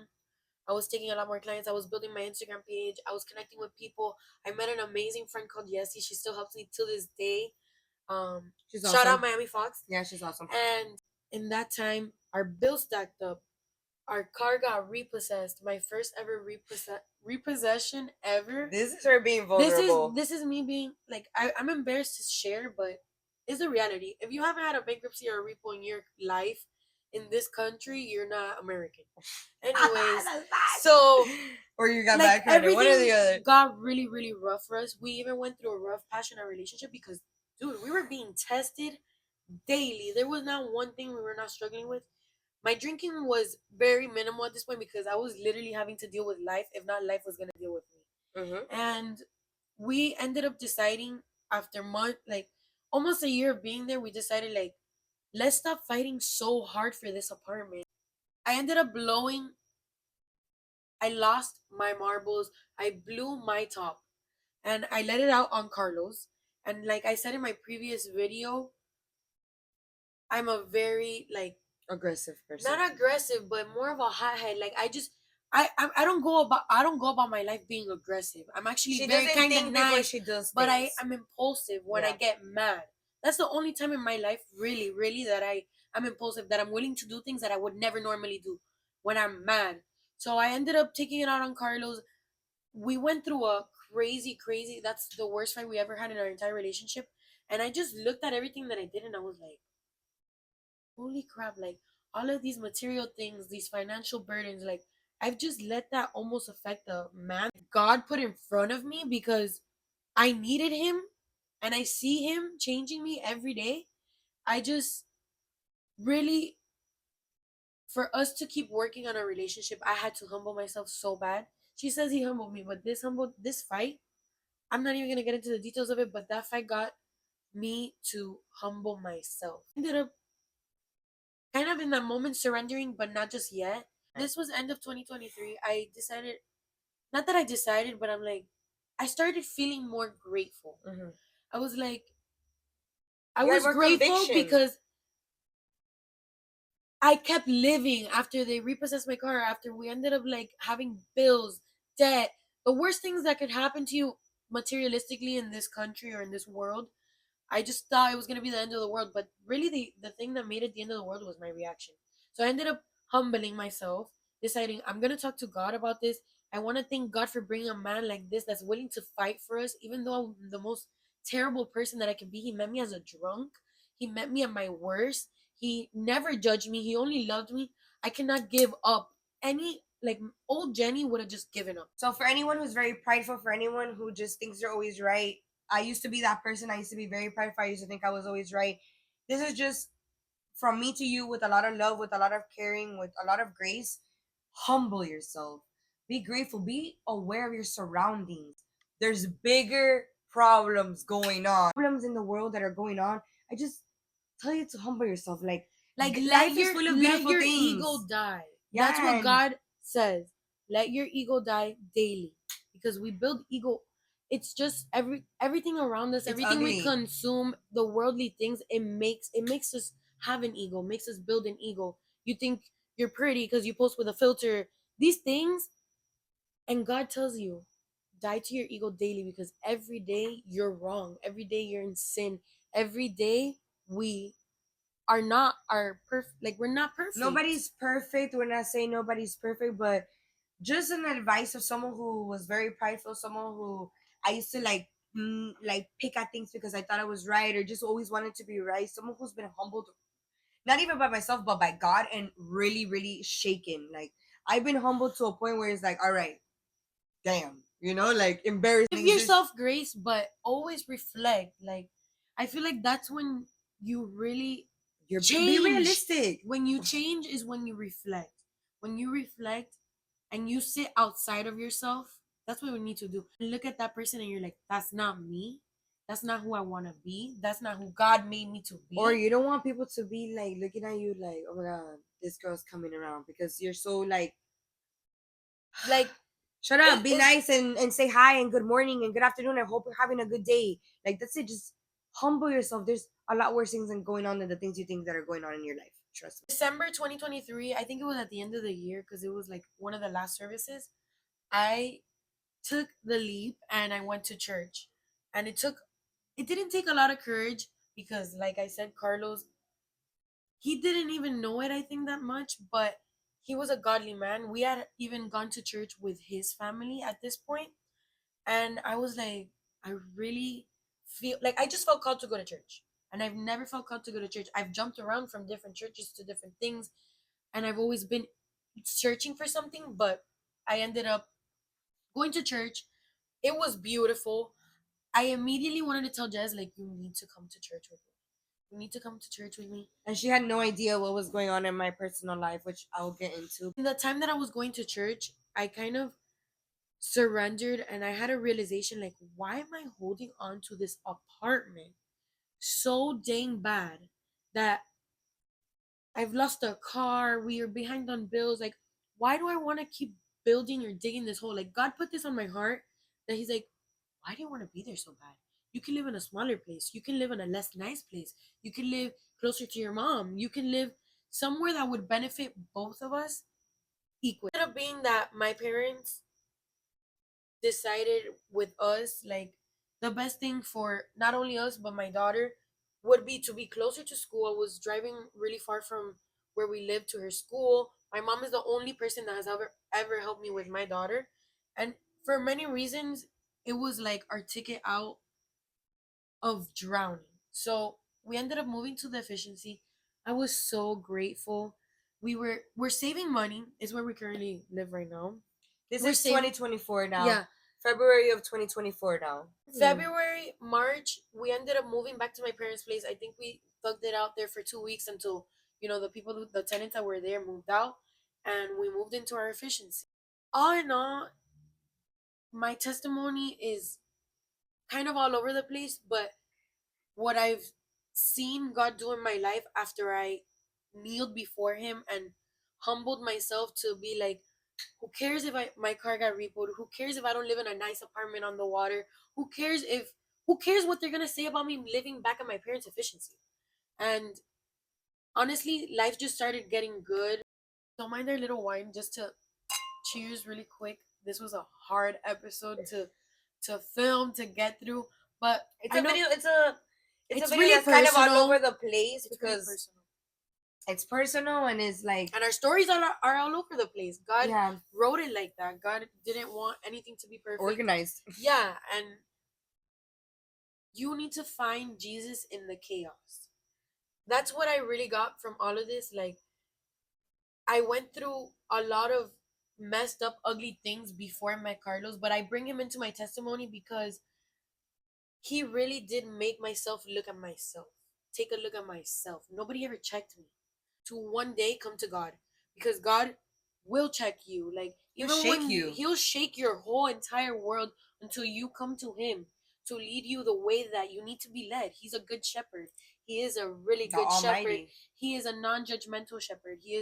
I was taking a lot more clients. I was building my Instagram page. I was connecting with people. I met an amazing friend called Yessie. She still helps me to this day. She's awesome. Shout out Miami Fox. Yeah, she's awesome. And in that time, our bills stacked up. Our car got repossessed. My first ever repossession ever. This is her being vulnerable. This is me being like, I'm embarrassed to share, but it's the reality. If you haven't had a bankruptcy or a repo in your life, in this country, you're not American. Anyways, That's bad. so Or you got like bad credit, one or the everything other. got really, really rough for us. We even went through a rough patch in our relationship because, dude, we were being tested daily. There was not one thing we were not struggling with. My drinking was very minimal at this point because I was literally having to deal with life, if not life was gonna deal with me. And we ended up deciding after month, like almost a year of being there, we decided like let's stop fighting so hard for this apartment. I ended up blowing. I lost my marbles. I blew my top, and I let it out on Carlos. And like I said in my previous video, I'm a very like Aggressive person. not aggressive, but more of a hothead. Like I don't go about my life being aggressive. I'm actually She very doesn't kind of think before nice, she does but things. I'm impulsive when I Yeah. get mad. That's the only time in my life, really, really, that I'm impulsive. That I'm willing to do things that I would never normally do when I'm mad. So I ended up taking it out on Carlos. We went through a crazy, crazy. That's the worst fight we ever had in our entire relationship. And I just looked at everything that I did, and I was like, holy crap, like all of these material things, these financial burdens, like I've just let that almost affect the man God put in front of me because I needed him and I see him changing me every day. I just really, for us to keep working on our relationship, I had to humble myself so bad. She says he humbled me, but this fight, I'm not even gonna get into the details of it, but that fight got me to humble myself. Ended up kind of in that moment surrendering, but not just yet. This was end of 2023. I decided, not that I decided, but I'm like, I started feeling more grateful. I was like, I You had was more grateful conviction. because I kept living after they repossessed my car, after we ended up like having bills, debt, the worst things that could happen to you materialistically in this country or in this world. I just thought it was gonna be the end of the world, but really the thing that made it the end of the world was my reaction. So I ended up humbling myself, deciding I'm gonna talk to God about this. I want to thank God for bringing a man like this that's willing to fight for us, even though I'm the most terrible person that I can be. He met me as a drunk. He met me at my worst. He never judged me. He only loved me. I cannot give up. Any like old Jenny would have just given up. So for anyone who's very prideful, for anyone who just thinks they're always right, I used to be that person. I used to be very prideful. I used to think I was always right. This is just from me to you with a lot of love, with a lot of caring, with a lot of grace. Humble yourself. Be grateful. Be aware of your surroundings. There's bigger problems going on. Problems in the world that are going on. I just tell you to humble yourself. Like Life is full of let beautiful your things. ego die. That's Yeah, what and God says. Let your ego die daily because we build ego. It's just everything around us, it's everything we ugly. consume, the worldly things. It makes us have an ego, makes us build an ego. You think you're pretty because you post with a filter. These things, and God tells you, die to your ego daily because every day you're wrong. Every day you're in sin. Every day we are not our perfect, like we're not perfect. Nobody's perfect. We're not saying nobody's perfect, but just an advice of someone who was very prideful, someone who I used to like pick at things because I thought I was right or just always wanted to be right. Someone who's been humbled, not even by myself, but by God, and really, really shaken. Like I've been humbled to a point where it's like, all right, damn, like embarrassing. Give yourself grace, but always reflect. Like I feel like that's when you really You're be change. realistic. When you change is when you reflect. When you reflect and you sit outside of yourself, that's what we need to do. Look at that person and you're like, that's not me. That's not who I want to be. That's not who God made me to be. Or you don't want people to be like looking at you like, oh my god, this girl's coming around because you're so like shut up, be nice and say hi and good morning and good afternoon. I hope you're having a good day. Like that's it. Just humble yourself. There's a lot worse things than going on than the things you think that are going on in your life. Trust me. December 2023, I think it was at the end of the year because it was like one of the last services. I took the leap and I went to church. And it didn't take a lot of courage because like I said, Carlos, he didn't even know it, I think, that much, but he was a godly man. We had even gone to church with his family at this point, and I was like, I really feel like I just felt called to go to church. and I've never felt called to go to church. I've jumped around from different churches to different things, and I've always been searching for something, but I ended up going to church. It was beautiful. I immediately wanted to tell Jez, like, you need to come to church with me. You need to come to church with me. And she had no idea what was going on in my personal life, which I'll get into. In the time that I was going to church, I kind of surrendered and I had a realization like, why am I holding on to this apartment so dang bad that I've lost a car, we are behind on bills. Like, why do I want to keep building or digging this hole? Like, God put this on my heart that He's like, why do you want to be there so bad? You can live in a smaller place. You can live in a less nice place. You can live closer to your mom. You can live somewhere that would benefit both of us equally. It ended up being that my parents decided with us, like, the best thing for not only us but my daughter would be to be closer to school. I was driving really far from where we lived to her school. My mom is the only person that has ever helped me with my daughter, and for many reasons it was like our ticket out of drowning. So we ended up moving to the efficiency. I was so grateful. We're saving money. Is where we currently live right now. This We're is saving 2024 now. Yeah. February of 2024 now. February, March, we ended up moving back to my parents' place. I think we thugged it out there for 2 weeks until, the tenants that were there moved out, and we moved into our efficiency. All in all, my testimony is kind of all over the place, but what I've seen God do in my life after I kneeled before Him and humbled myself to be like, who cares if my car got repoed? Who cares if I don't live in a nice apartment on the water? Who cares what they're gonna say about me living back at my parents' efficiency? And honestly, life just started getting good. Don't mind their little wine, just to cheers really quick. This was a hard episode to film, to get through, but It's I a know video. It's a video really that's kind of all personal. over the place It's really because personal. it's personal and it's like, And our stories are all over the place. God yeah, wrote it like that. God didn't want anything to be perfect. organized. Yeah, and you need to find Jesus in the chaos. That's what I really got from all of this. Like, I went through a lot of messed up, ugly things before I met Carlos, but I bring him into my testimony because he really did make myself look at myself. Take a look at myself. Nobody ever checked me. To one day come to God, because God will check you. Like, He'll even shake when you. He'll shake your whole entire world until you come to Him to lead you the way that you need to be led. He's a good shepherd. He is a really The good shepherd. Almighty. He is a non-judgmental shepherd. He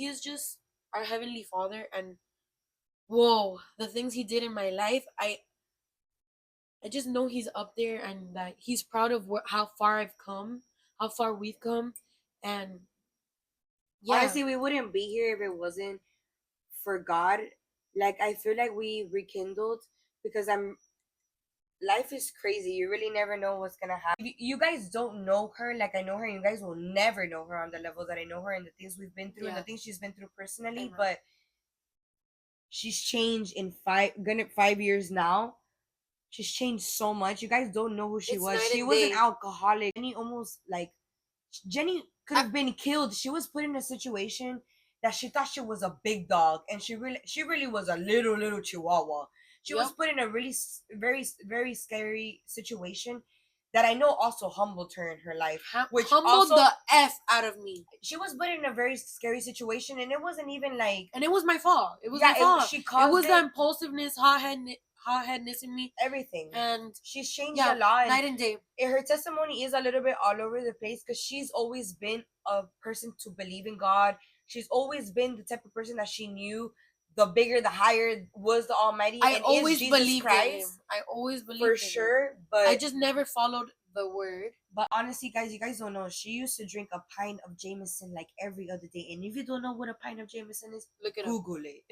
is just our heavenly Father. And whoa, the things He did in my life, I just know He's up there, and that He's proud of how far I've come, how far we've come. And yeah, Honestly, we wouldn't be here if it wasn't for God. Like, I feel like we rekindled because life is crazy. You really never know what's gonna happen. You guys don't know her like I know her. You guys will never know her on the level that I know her and the things we've been through and the things she's been through personally. Amen. But she's changed in 5 years now. She's changed so much. You guys don't know who she It's was. night She and was an day. alcoholic. Jenny almost like Jenny could have been killed. She was put in a situation that she thought she was a big dog, and she really was a little chihuahua. She was Yep. put in a really very scary situation that I know also humbled her in her life. Which Humbled also the F out of me. she was put in a very scary situation, and it wasn't even like, And it was my fault. It was yeah, my fault. she It caused was it, the impulsiveness, hot-headedness in me. everything. And She's changed yeah, a lot. night and day. Her testimony is a little bit all over the place because she's always been a person to believe in God. She's always been the type of person that she knew the bigger, the higher was the Almighty. I and always is Jesus believed Christ, in Him. I always believed for in Him. sure. But I just never followed the word. But honestly, guys, you guys don't know. She used to drink a pint of Jameson like every other day. And if you don't know what a pint of Jameson is, Look it up. Google it.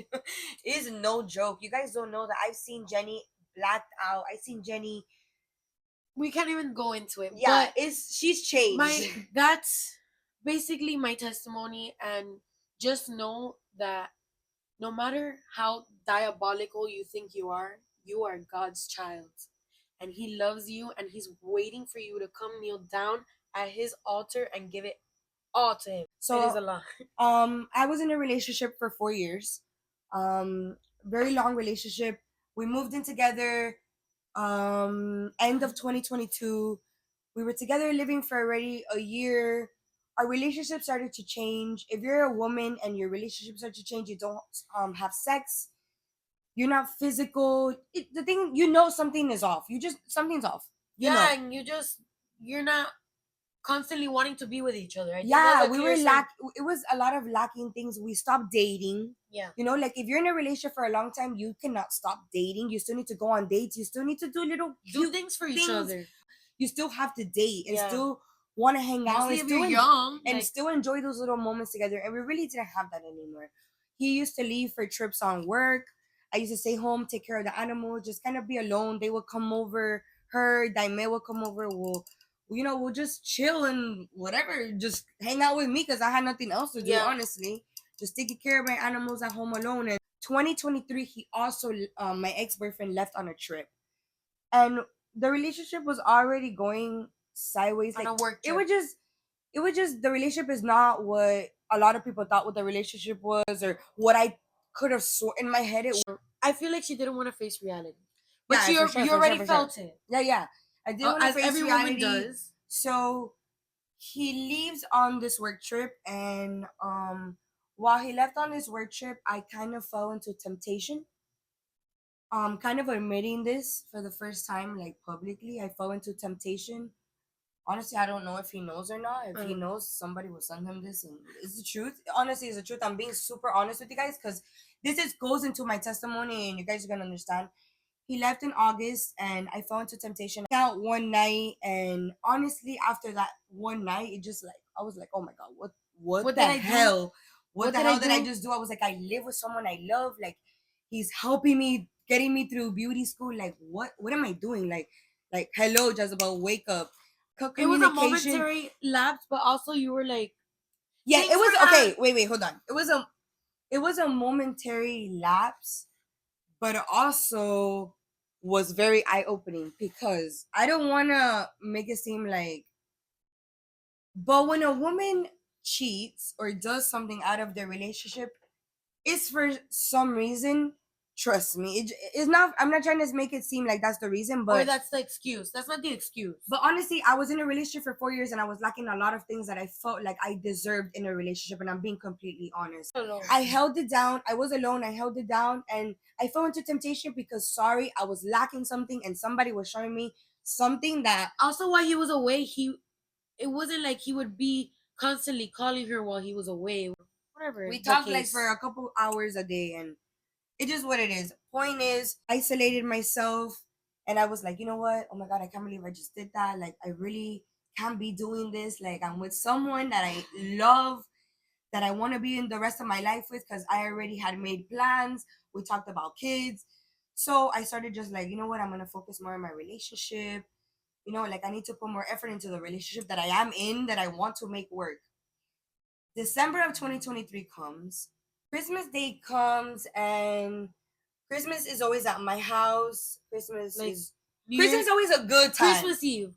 It is no joke. You guys don't know that I've seen Jenny blacked out. I've seen Jenny. We can't even go into it. Yeah, But she's changed. that's basically my testimony. And just know that no matter how diabolical you think you are God's child. and he loves you, and he's waiting for you to come kneel down at his altar and give it all to him. So it is a lot. I was in a relationship for 4 years. Very long relationship. We moved in together. End of 2022. We were together living for already a year. Our relationship started to change. If you're a woman and your relationship starts to change, you don't have sex. You're not physical. The thing, something is off. Something's off. And you're not constantly wanting to be with each other. We were it was a lot of lacking things. We stopped dating. Yeah. Like if you're in a relationship for a long time, you cannot stop dating. You still need to go on dates. You still need to do things for each other. You still have to date and still want to hang out and still young and still enjoy those little moments together. And we really didn't have that anymore. He used to leave for trips on work. I used to stay home, take care of the animals, just kind of be alone. They would come over. Her, Daime would come over. We'll just chill and whatever, just hang out with me because I had nothing else to do, honestly. Just taking care of my animals at home alone. And 2023, he also, my ex-boyfriend left on a trip. And the relationship was already going sideways. On a work trip. It was just, the relationship is not what a lot of people thought what the relationship was or what I could have in my head. I feel like she didn't want to face reality. But you already felt it. Yeah. I didn't want to face every reality. Woman does. So he leaves on this work trip, and while he left on this work trip, I kind of fell into temptation. Kind of admitting this for the first time, like publicly, I fell into temptation. Honestly, I don't know if he knows or not. If he knows, somebody will send him this, and it's the truth. Honestly, it's the truth. I'm being super honest with you guys because goes into my testimony, and you guys are gonna understand. He left in August, and I fell into temptation. Out one night, and honestly, after that one night, it just like I was like, oh my god, what the hell? What the hell did I just do? I was like, I live with someone I love. Like, he's helping me, getting me through beauty school. Like, what am I doing? Like, hello, Jezebel, wake up. It was a momentary lapse, but also you were like, yeah, it was okay. Wait, hold on. It was a momentary lapse, but it also was very eye-opening because I don't want to make it seem like, but when a woman cheats or does something out of their relationship, it's for some reason. Trust me, it's not. I'm not trying to make it seem like that's the reason, but or that's the excuse. That's not the excuse. But honestly, I was in a relationship for 4 years and I was lacking a lot of things that I felt like I deserved in a relationship, and I'm being completely honest. I held it down. I was alone. I held it down, and I fell into temptation because I was lacking something, and somebody was showing me something that. Also, while he was away, it wasn't like he would be constantly calling her while he was away. Whatever. We talked like for a couple hours a day, and it is what it is. Point is, isolated myself, and I was like, you know what? Oh my god, I can't believe I just did that. Like, I really can't be doing this. Like, I'm with someone that I love, that I want to be in the rest of my life with, because I already had made plans. We talked about kids. So I started just like, you know what? I'm gonna focus more on my relationship. Like, I need to put more effort into the relationship that I am in, that I want to make work. December of 2023 comes. Christmas Day comes, and Christmas is always at my house. Christmas is always a good time. Christmas Eve.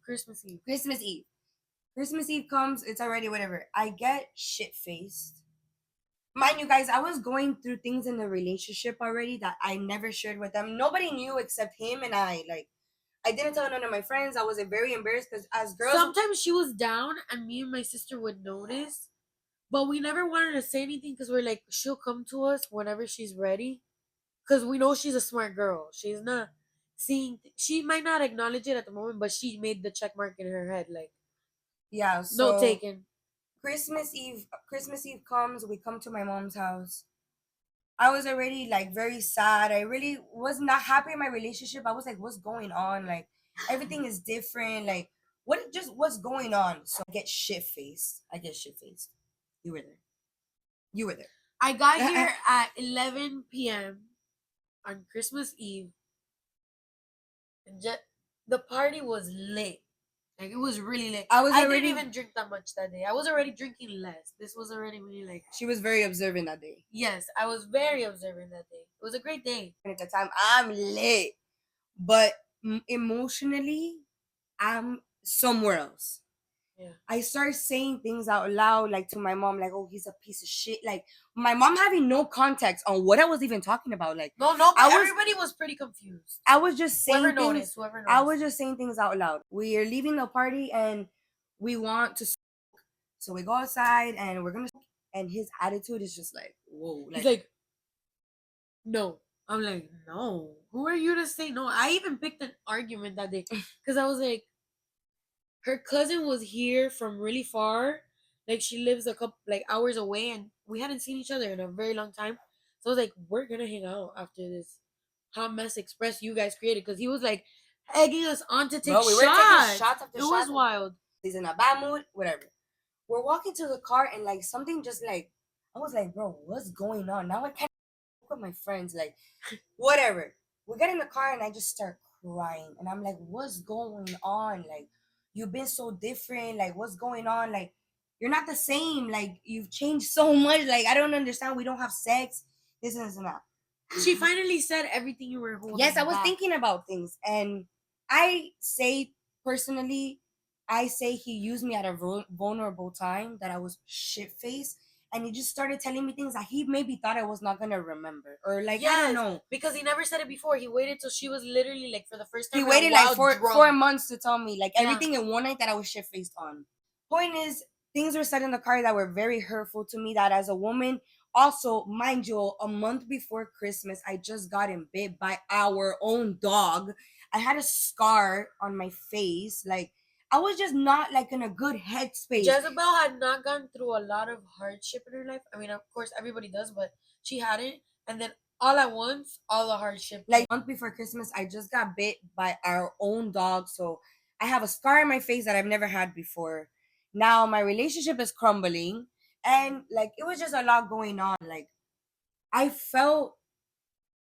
Christmas Eve comes, it's already whatever. I get shit-faced. Mind you guys, I was going through things in the relationship already that I never shared with them. Nobody knew except him and I. Like, I didn't tell none of my friends. I was very embarrassed because as girls... Sometimes she was down and me and my sister would notice. But we never wanted to say anything because we're like, she'll come to us whenever she's ready. Because we know she's a smart girl. She's not seeing... She might not acknowledge it at the moment, but she made the check mark in her head. Like, yeah, so... no taken. Christmas Eve comes. We come to my mom's house. I was already like very sad. I really was not happy in my relationship. I was like, what's going on? Like, everything is different. Like, what's going on? So I get shit-faced. You were there. I got here at 11 p.m. on Christmas Eve. And the party was lit. Like, it was really lit. I didn't even drink that much that day. I was already drinking less. This was already really like... She was very observant that day. Yes, I was very observant that day. It was a great day. At the time, I'm lit. But emotionally, I'm somewhere else. Yeah. I start saying things out loud, like to my mom, like, "Oh, he's a piece of shit." Like my mom having no context on what I was even talking about. Like, No, but everybody was pretty confused. I was just saying Whoever things. noticed, whoever I noticed. was just saying things out loud. We are leaving the party and we want to, so we go outside and we're gonna. And his attitude is just like, whoa. He's like, no. I'm like, no. Who are you to say no? I even picked an argument that day because I was like, her cousin was here from really far. Like she lives a couple like hours away, and we hadn't seen each other in a very long time. So I was like, we're gonna hang out after this hot mess express you guys created, because he was like egging us on to take bro, we were taking shots. shots after It shots. was wild. He's in a bad mood, whatever. We're walking to the car and like something just like, I was like, bro, what's going on? Now I can't with my friends, like whatever. We get in the car and I just start crying and I'm like, what's going on? Like, you've been so different. Like, what's going on? Like, you're not the same. Like, you've changed so much. Like, I don't understand. We don't have sex. This and this and that. She finally said everything you were holding. Yes, I was back. thinking about things, and I say personally, I say he used me at a vulnerable time that I was shit faced, and he just started telling me things that he maybe thought I was not gonna remember, or like, I don't know. Because he never said it before. He waited till she was literally like for the first time. He in a waited like while, 4 months to tell me like Yeah. everything in one night that I was shit faced on. Point is, things were said in the car that were very hurtful to me. That as a woman, also mind you, a month before Christmas, I just got bit by our own dog. I had a scar on my face. Like, I was just not like in a good headspace. Jezebel had not gone through a lot of hardship in her life. I mean, of course, everybody does, but she hadn't. And then all at once, all the hardship. Like a month before Christmas, I just got bit by our own dog. So I have a scar on my face that I've never had before. Now my relationship is crumbling. And like, it was just a lot going on. Like, I felt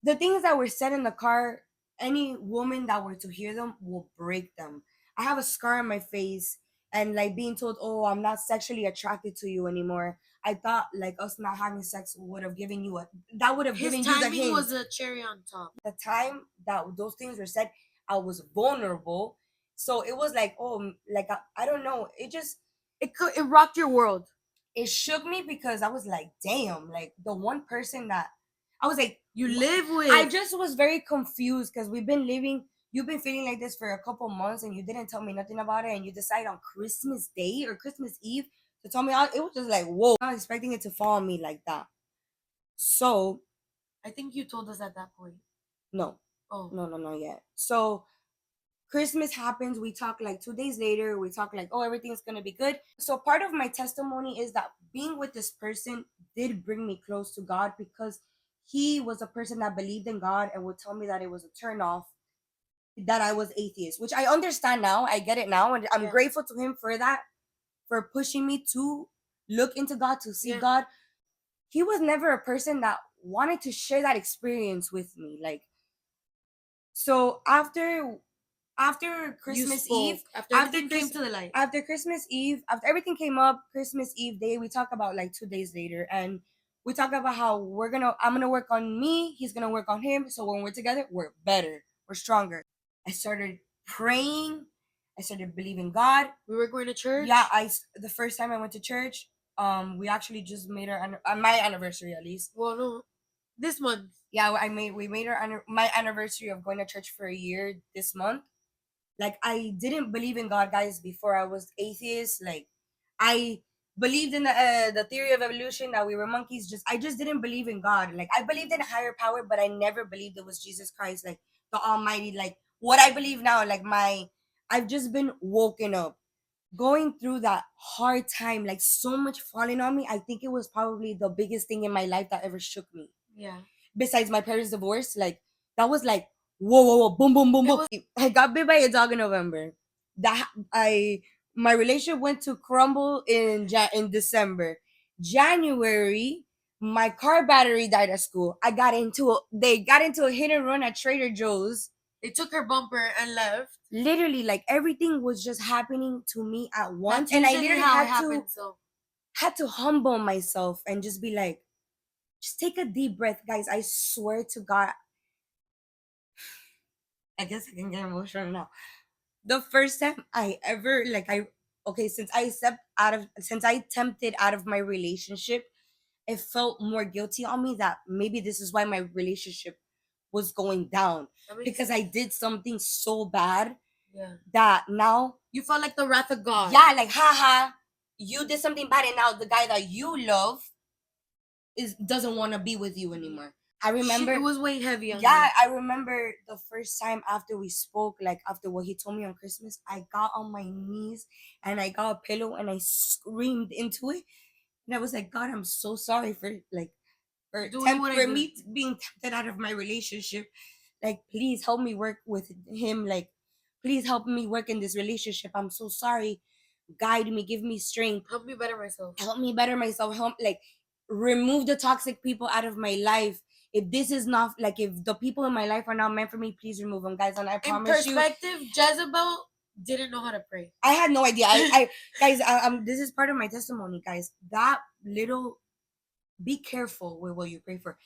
the things that were said in the car, any woman that were to hear them will break them. I have a scar on my face and like being told, "Oh, I'm not sexually attracted to you anymore." I thought like us not having sex would have given you a that would have His given you the timing hint. was a cherry on top. The time that those things were said, I was vulnerable. So it was like, oh, like I don't know. It rocked your world. It shook me because I was like, damn, like the one person that I was like, You live with. I just was very confused because you've been feeling like this for a couple months and you didn't tell me nothing about it, and you decide on Christmas Day or Christmas Eve to tell me out. It was just like, whoa, I'm not expecting it to fall on me like that. So I think you told us at that point. no. Oh. No, not yet. So Christmas happens. We talk like 2 days later. We talk like, oh, everything's going to be good. So part of my testimony is that being with this person did bring me close to God, because he was a person that believed in God and would tell me that it was a turn off that I was atheist, which I understand now. I get it now. And I'm grateful to him for that, for pushing me to look into God, to see God. He was never a person that wanted to share that experience with me. Like, so after Christmas Eve, after everything came to the light, after Christmas Eve, after everything came up, Christmas Eve day, we talk about like 2 days later, and we talk about how I'm gonna work on me, he's gonna work on him, so when we're together, we're better, we're stronger. I started praying, I started believing God. We were going to church. Yeah, the first time I went to church, we actually just made my anniversary, at least. Well, no, this month. Yeah, we made my anniversary of going to church for a year this month. Like, I didn't believe in God, guys, before I was atheist. Like, I believed in the theory of evolution, that we were monkeys. I just didn't believe in God. Like, I believed in a higher power, but I never believed it was Jesus Christ, like the Almighty. Like, what I believe now, like I've just been woken up, going through that hard time, like so much falling on me. I think it was probably the biggest thing in my life that ever shook me. Yeah. Besides my parents' divorce, like that was like whoa, boom, boom, boom, boom. I got bit by a dog in November. My relationship went to crumble in December. January, my car battery died at school. They got into a hit and run at Trader Joe's. They took her bumper and left. Literally, like everything was just happening to me at once, and I literally had to humble myself and just be like, just take a deep breath, guys. I swear to God, I guess I can get emotional now. The first time I ever like I okay, since I tempted out of my relationship, it felt more guilty on me that maybe this is why my relationship was going down because I did something so bad, yeah, that now you felt like the wrath of God. Yeah, like haha, you did something bad and now the guy that you love is doesn't want to be with you anymore. I remember Shit, it was way heavy on yeah, me. I remember the first time after we spoke, like after what he told me on Christmas, I got on my knees and I got a pillow and I screamed into it. And I was like, God, I'm so sorry for like for me being tempted out of my relationship. Like, please help me work with him. Like, please help me work in this relationship. I'm so sorry. Guide me, give me strength. Help me better myself. Help me better myself. Help like remove the toxic people out of my life. If this is not like if the people in my life are not meant for me, please remove them, guys. And I promise in perspective, Jezebel didn't know how to pray. I had no idea. I guys, this is part of my testimony, guys. That little be careful with what you pray for.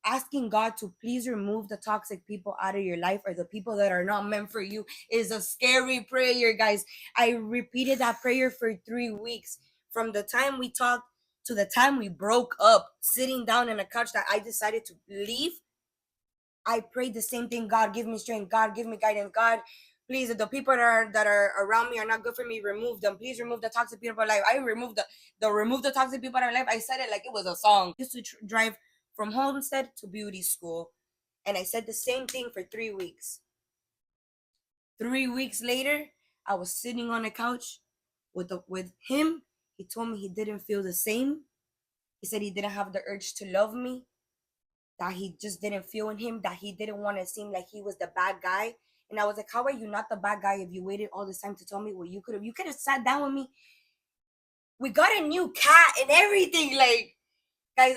Asking God to please remove the toxic people out of your life or the people that are not meant for you is a scary prayer, guys. I repeated that prayer for 3 weeks from the time we talked to the time we broke up, sitting down in a couch that I decided to leave. I prayed the same thing. God, give me strength. God, give me guidance. God, please, if the people that are around me are not good for me, remove them. Please remove the toxic people in my life. I removed the remove the toxic people in my life. I said it like it was a song. I used to drive from Homestead to beauty school, and I said the same thing for 3 weeks. 3 weeks later, I was sitting on a couch with him. He told me he didn't feel the same. He said he didn't have the urge to love me, that he just didn't feel in him, that he didn't want to seem like he was the bad guy. And I was like, how are you not the bad guy if you waited all this time to tell me what you could have sat down with me. We got a new cat and everything. Like, guys,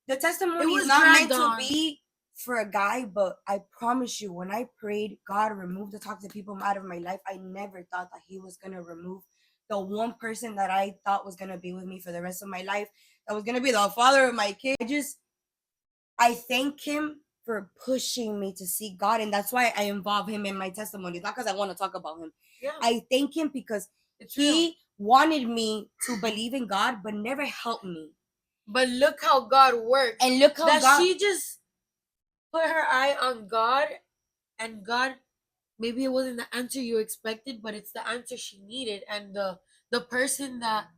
the testimony is not meant to be for a guy, but I promise you, when I prayed, God remove the toxic people out of my life, I never thought that he was gonna remove the one person that I thought was gonna be with me for the rest of my life, that was gonna be the father of my kid. I thank him for pushing me to seek God, and that's why I involve him in my testimony. Not because I want to talk about him. Yeah. I thank him because he wanted me to believe in God, but never helped me. But look how God worked. And look how God she just put her eye on God, and God, maybe it wasn't the answer you expected, but it's the answer she needed. And the person that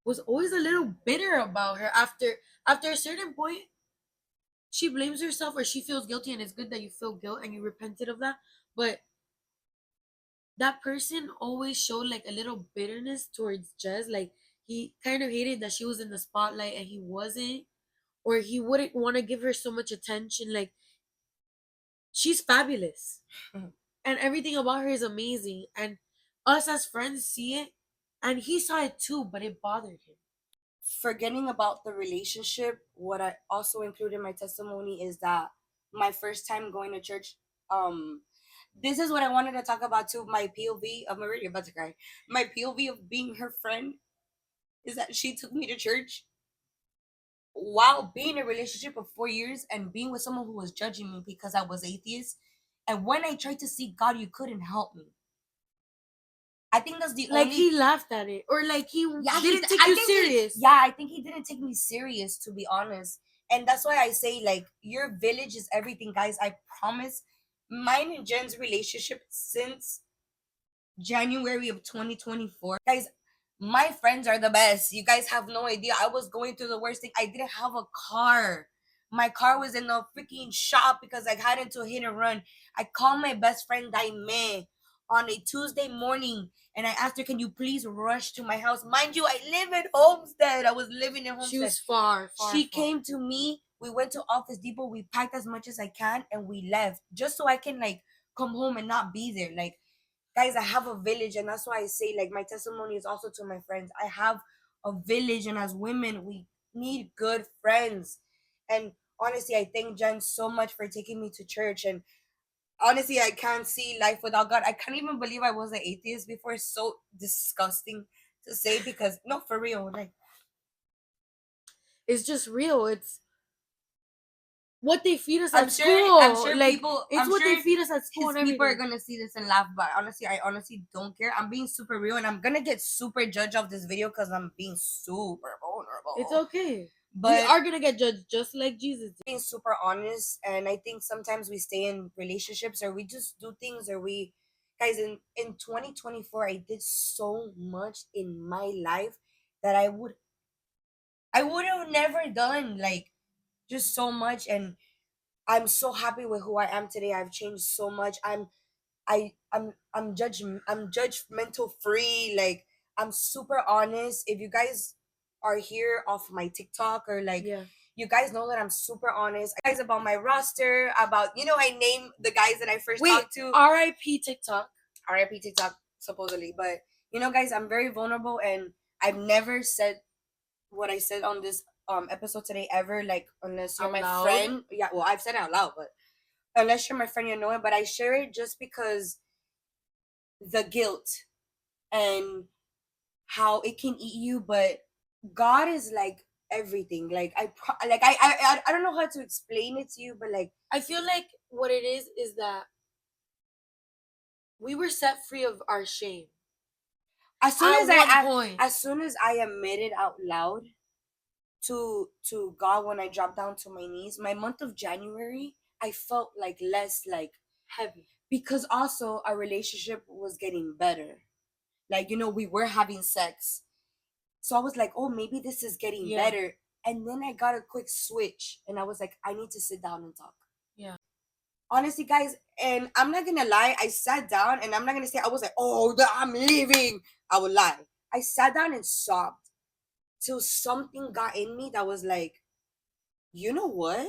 was always a little bitter about her after a certain point, she blames herself or she feels guilty, and it's good that you feel guilt and you repented of that. But that person always showed like a little bitterness towards Jez. Like he kind of hated that she was in the spotlight and he wasn't, or he wouldn't want to give her so much attention. Like she's fabulous and everything about her is amazing. And us as friends see it, and he saw it too, but it bothered him. Forgetting about the relationship, what I also include in my testimony is that my first time going to church, this is what I wanted to talk about too. My POV, I'm already about to cry. My POV of being her friend is that she took me to church while being in a relationship of 4 years and being with someone who was judging me because I was atheist. And when I tried to seek God, you couldn't help me. I think that's the like only he laughed at it, or like he didn't take you serious. I think he didn't take me serious, to be honest. And that's why I say, like, your village is everything, guys. I promise. Mine and Jen's relationship since January of 2024, guys, my friends are the best. You guys have no idea. I was going through the worst thing. I didn't have a car. My car was in a freaking shop because I got into a hit and run. I called my best friend Daime on a Tuesday morning and I asked her, can you please rush to my house? Mind you, I live in Homestead. I was living in Homestead. She was far. She came to me. We went to Office Depot. We packed as much as I can and we left just so I can like come home and not be there. Like, guys, I have a village, and that's why I say, like, my testimony is also to my friends. I have a village, and as women, we need good friends. And honestly, I thank Jen so much for taking me to church. And honestly, I can't see life without God. I can't even believe I was an atheist before. It's so disgusting to say because, no, for real, like, it's just real. It's what they feed us I'm at sure. school. I'm sure Like, people. it's I'm what they sure feed us at school his and people are everything. gonna see this and laugh. But honestly, I honestly don't care. I'm being super real, and I'm gonna get super judged off this video because I'm being super vulnerable. It's okay. We But are gonna get judged just like Jesus did. being super honest, and I think sometimes we stay in relationships or we just do things or we guys in 2024 I did so much in my life that I would have never done, like, just so much. And I'm so happy with who I am today. I've changed so much. I'm judgmental free. Like, I'm super honest. If you guys are here off my TikTok or like, Yeah. you guys know that I'm super honest. Guys, about my roster, about, I name the guys that I first talked to. R.I.P. TikTok. RIP TikTok supposedly, but guys, I'm very vulnerable, and I've never said what I said on this episode today ever, like, unless you're Out my loud? friend. Yeah, well, I've said it out loud, but unless you're my friend, you know it. But I share it just because the guilt and how it can eat you. But God is like everything. Like, I don't know how to explain it to you, but like, I feel like what it is that we were set free of our shame. as soon At as one point. as soon as I admit it out loud to God, when I dropped down to my knees, my month of January, I felt like less like Heavy. because also our relationship was getting better. Like, we were having sex. So I was like, oh, maybe this is getting Yeah. better. And then I got a quick switch and I was like, I need to sit down and talk. Yeah. Honestly, guys, and I'm not gonna lie, I sat down and I'm not gonna say I was like, oh, I'm leaving. I would lie. I sat down and sobbed till something got in me that was like, you know what?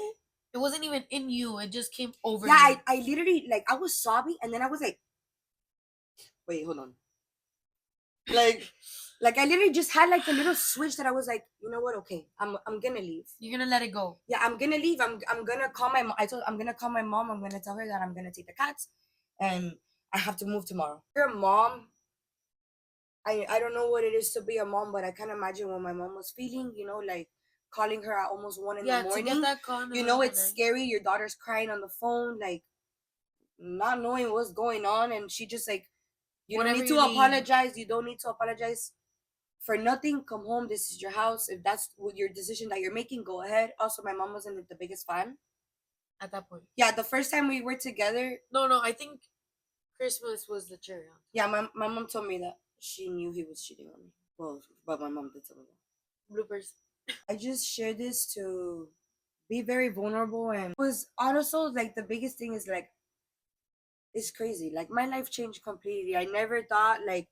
It wasn't even in you. It just came over Yeah, you. I literally, like, I was sobbing and then I was like, wait, hold on. Like I literally just had like a little switch that I was like, you know what? Okay, I'm gonna leave. You're gonna let it go. Yeah, I'm gonna leave. I'm gonna call my mom. I'm gonna call my mom. I'm gonna tell her that I'm gonna take the cats, and I have to move tomorrow. Your mom. I don't know what it is to be a mom, but I can't imagine what my mom was feeling. Like calling her at almost 1 in the morning. To get that call. It's scary. Your daughter's crying on the phone, like not knowing what's going on, and she just like, you don't need to apologize. You don't need to apologize for nothing. Come home. This is your house. If that's what your decision that you're making, go ahead. Also, my mom wasn't the biggest fan at that point. Yeah, the first time we were together. No, I think Christmas was the cherry on. Yeah, my mom told me that she knew he was cheating on me. Well, but my mom did tell me that. Bloopers. I just share this to be very vulnerable, and it was also like the biggest thing is like, it's crazy. Like, my life changed completely. I never thought like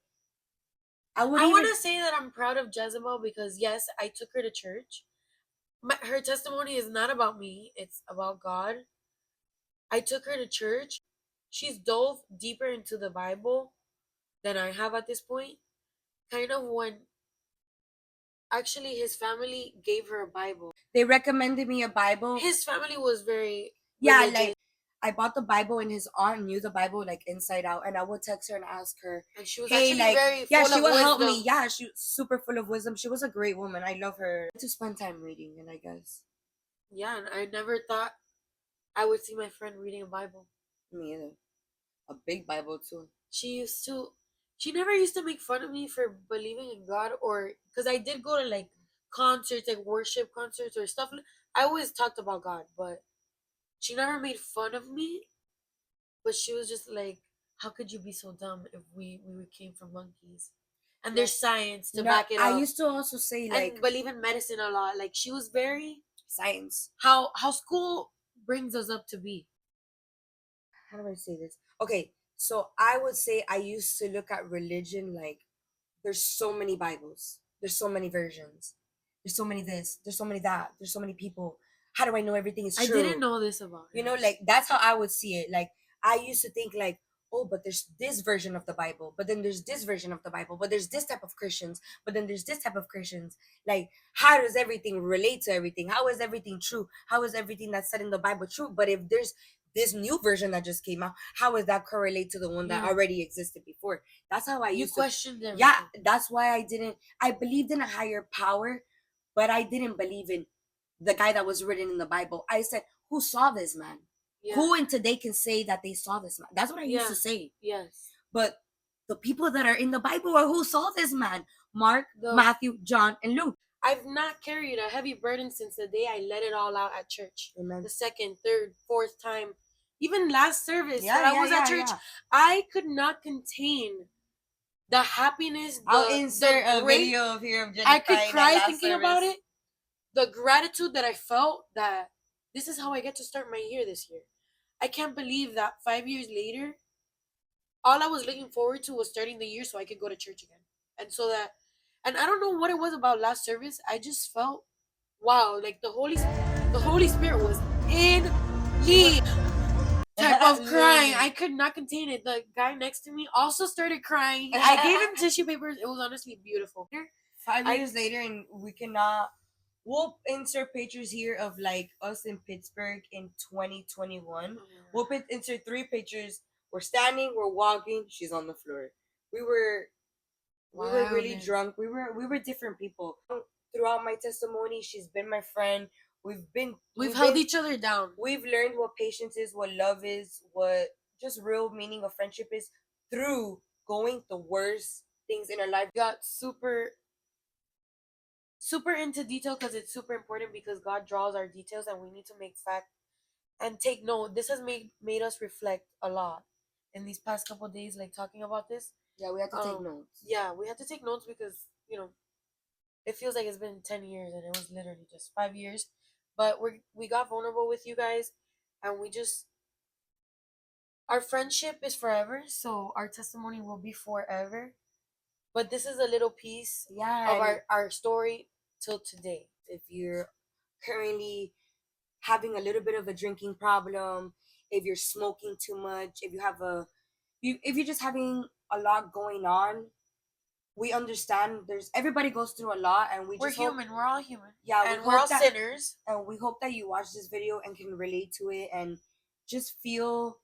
I want to say that I'm proud of Jezebel because yes, I took her to church. Her testimony is not about me; it's about God. I took her to church. She's dove deeper into the Bible than I have at this point. Kind of when actually his family gave her a Bible. They recommended me a Bible. His family was very religious. Like, I bought the Bible and his aunt knew the Bible like inside out, and I would text her and ask her, and she was hey, actually like, very yeah, full she of would help wisdom. me. Yeah, she was super full of wisdom. She was a great woman. I love her. To spend time reading, and I guess. Yeah, and I never thought I would see my friend reading a Bible. Me either. A big Bible too. She never used to make fun of me for believing in God, or because I did go to like concerts, like worship concerts or stuff. I always talked about God, but she never made fun of me. But she was just like, how could you be so dumb if we came from monkeys? And there's science to back it up. I used to also say like, and believe in medicine a lot. Like, she was very science. How school brings us up to be. How do I say this? Okay, so I would say I used to look at religion like, there's so many Bibles, there's so many versions, there's so many this, there's so many that, there's so many people. How do I know everything is true? I didn't know this about her. Like, that's how I would see it. Like, I used to think like, oh, but there's this version of the Bible, but then there's this version of the Bible, but there's this type of Christians, but then there's this type of Christians. Like, how does everything relate to everything? How is everything true? How is everything that's said in the Bible true? But if there's this new version that just came out, how does that correlate to the one that already existed before? That's how I used to question everything. Yeah, that's why I believed in a higher power, but I didn't believe in the guy that was written in the Bible. I said, who saw this man? Yeah. Who in today can say that they saw this man? That's what I used to say. Yes. But the people that are in the Bible are who saw this man: Mark, Matthew, John, and Luke. I've not carried a heavy burden since the day I let it all out at church. Amen. The second, third, fourth time, even last service that I was at church, I could not contain the happiness. I'll insert a video of here of Jen. I could cry thinking about it. The gratitude that I felt that this is how I get to start my year this year. I can't believe that 5 years later, all I was looking forward to was starting the year so I could go to church again. And I don't know what it was about last service. I just felt, wow, like the Holy Spirit was in me. Type of crying. I could not contain it. The guy next to me also started crying. I gave him tissue papers. It was honestly beautiful. 5 years later, and we cannot. We'll insert pictures here of like us in Pittsburgh in 2021. We'll insert 3 pictures. We're standing, we're walking, she's on the floor. We were really drunk. We were different people. Throughout my testimony, she's been my friend. We've held each other down. We've learned what patience is, what love is, what just real meaning of friendship is through going the worst things in our life. Got super into detail because it's super important, because God draws our details and we need to make fact and take note. This has made us reflect a lot in these past couple of days, like talking about this. Yeah, we had to take notes. Yeah, we had to take notes because, it feels like it's been 10 years and it was literally just 5 years. But we got vulnerable with you guys, and our friendship is forever, so our testimony will be forever. But this is a little piece of our story till today. If you're currently having a little bit of a drinking problem, if you're smoking too much, if you're just having a lot going on, we understand. Everybody goes through a lot, and we're human. We're all human. Yeah, and we're all sinners. And we hope that you watch this video and can relate to it and just feel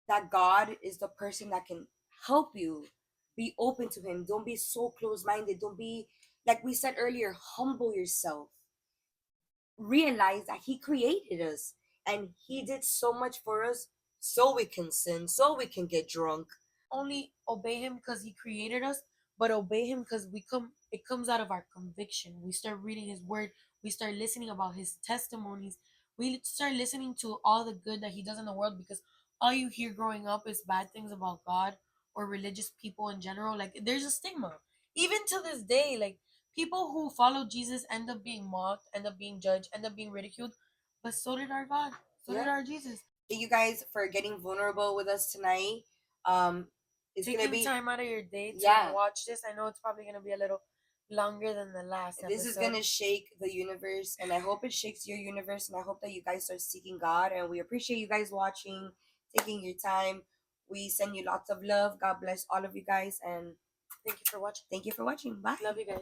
that God is the person that can help you. Be open to him. Don't be so close-minded. Don't be, like we said earlier, humble yourself. Realize that he created us and he did so much for us so we can sin, so we can get drunk. Only obey him because he created us, but obey him because it comes out of our conviction. We start reading his word. We start listening about his testimonies. We start listening to all the good that he does in the world, because all you hear growing up is bad things about God or religious people in general. Like, there's a stigma. Even to this day, like, people who follow Jesus end up being mocked, end up being judged, end up being ridiculed. But so did our God. So did our Jesus. Thank you guys for getting vulnerable with us tonight. It's taking gonna be time out of your day to watch this. I know it's probably gonna be a little longer than the last episode. This is gonna shake the universe, and I hope it shakes your universe, and I hope that you guys start seeking God. And we appreciate you guys watching, taking your time. We send you lots of love. God bless all of you guys, and thank you for watching. Thank you for watching. Bye. Love you guys.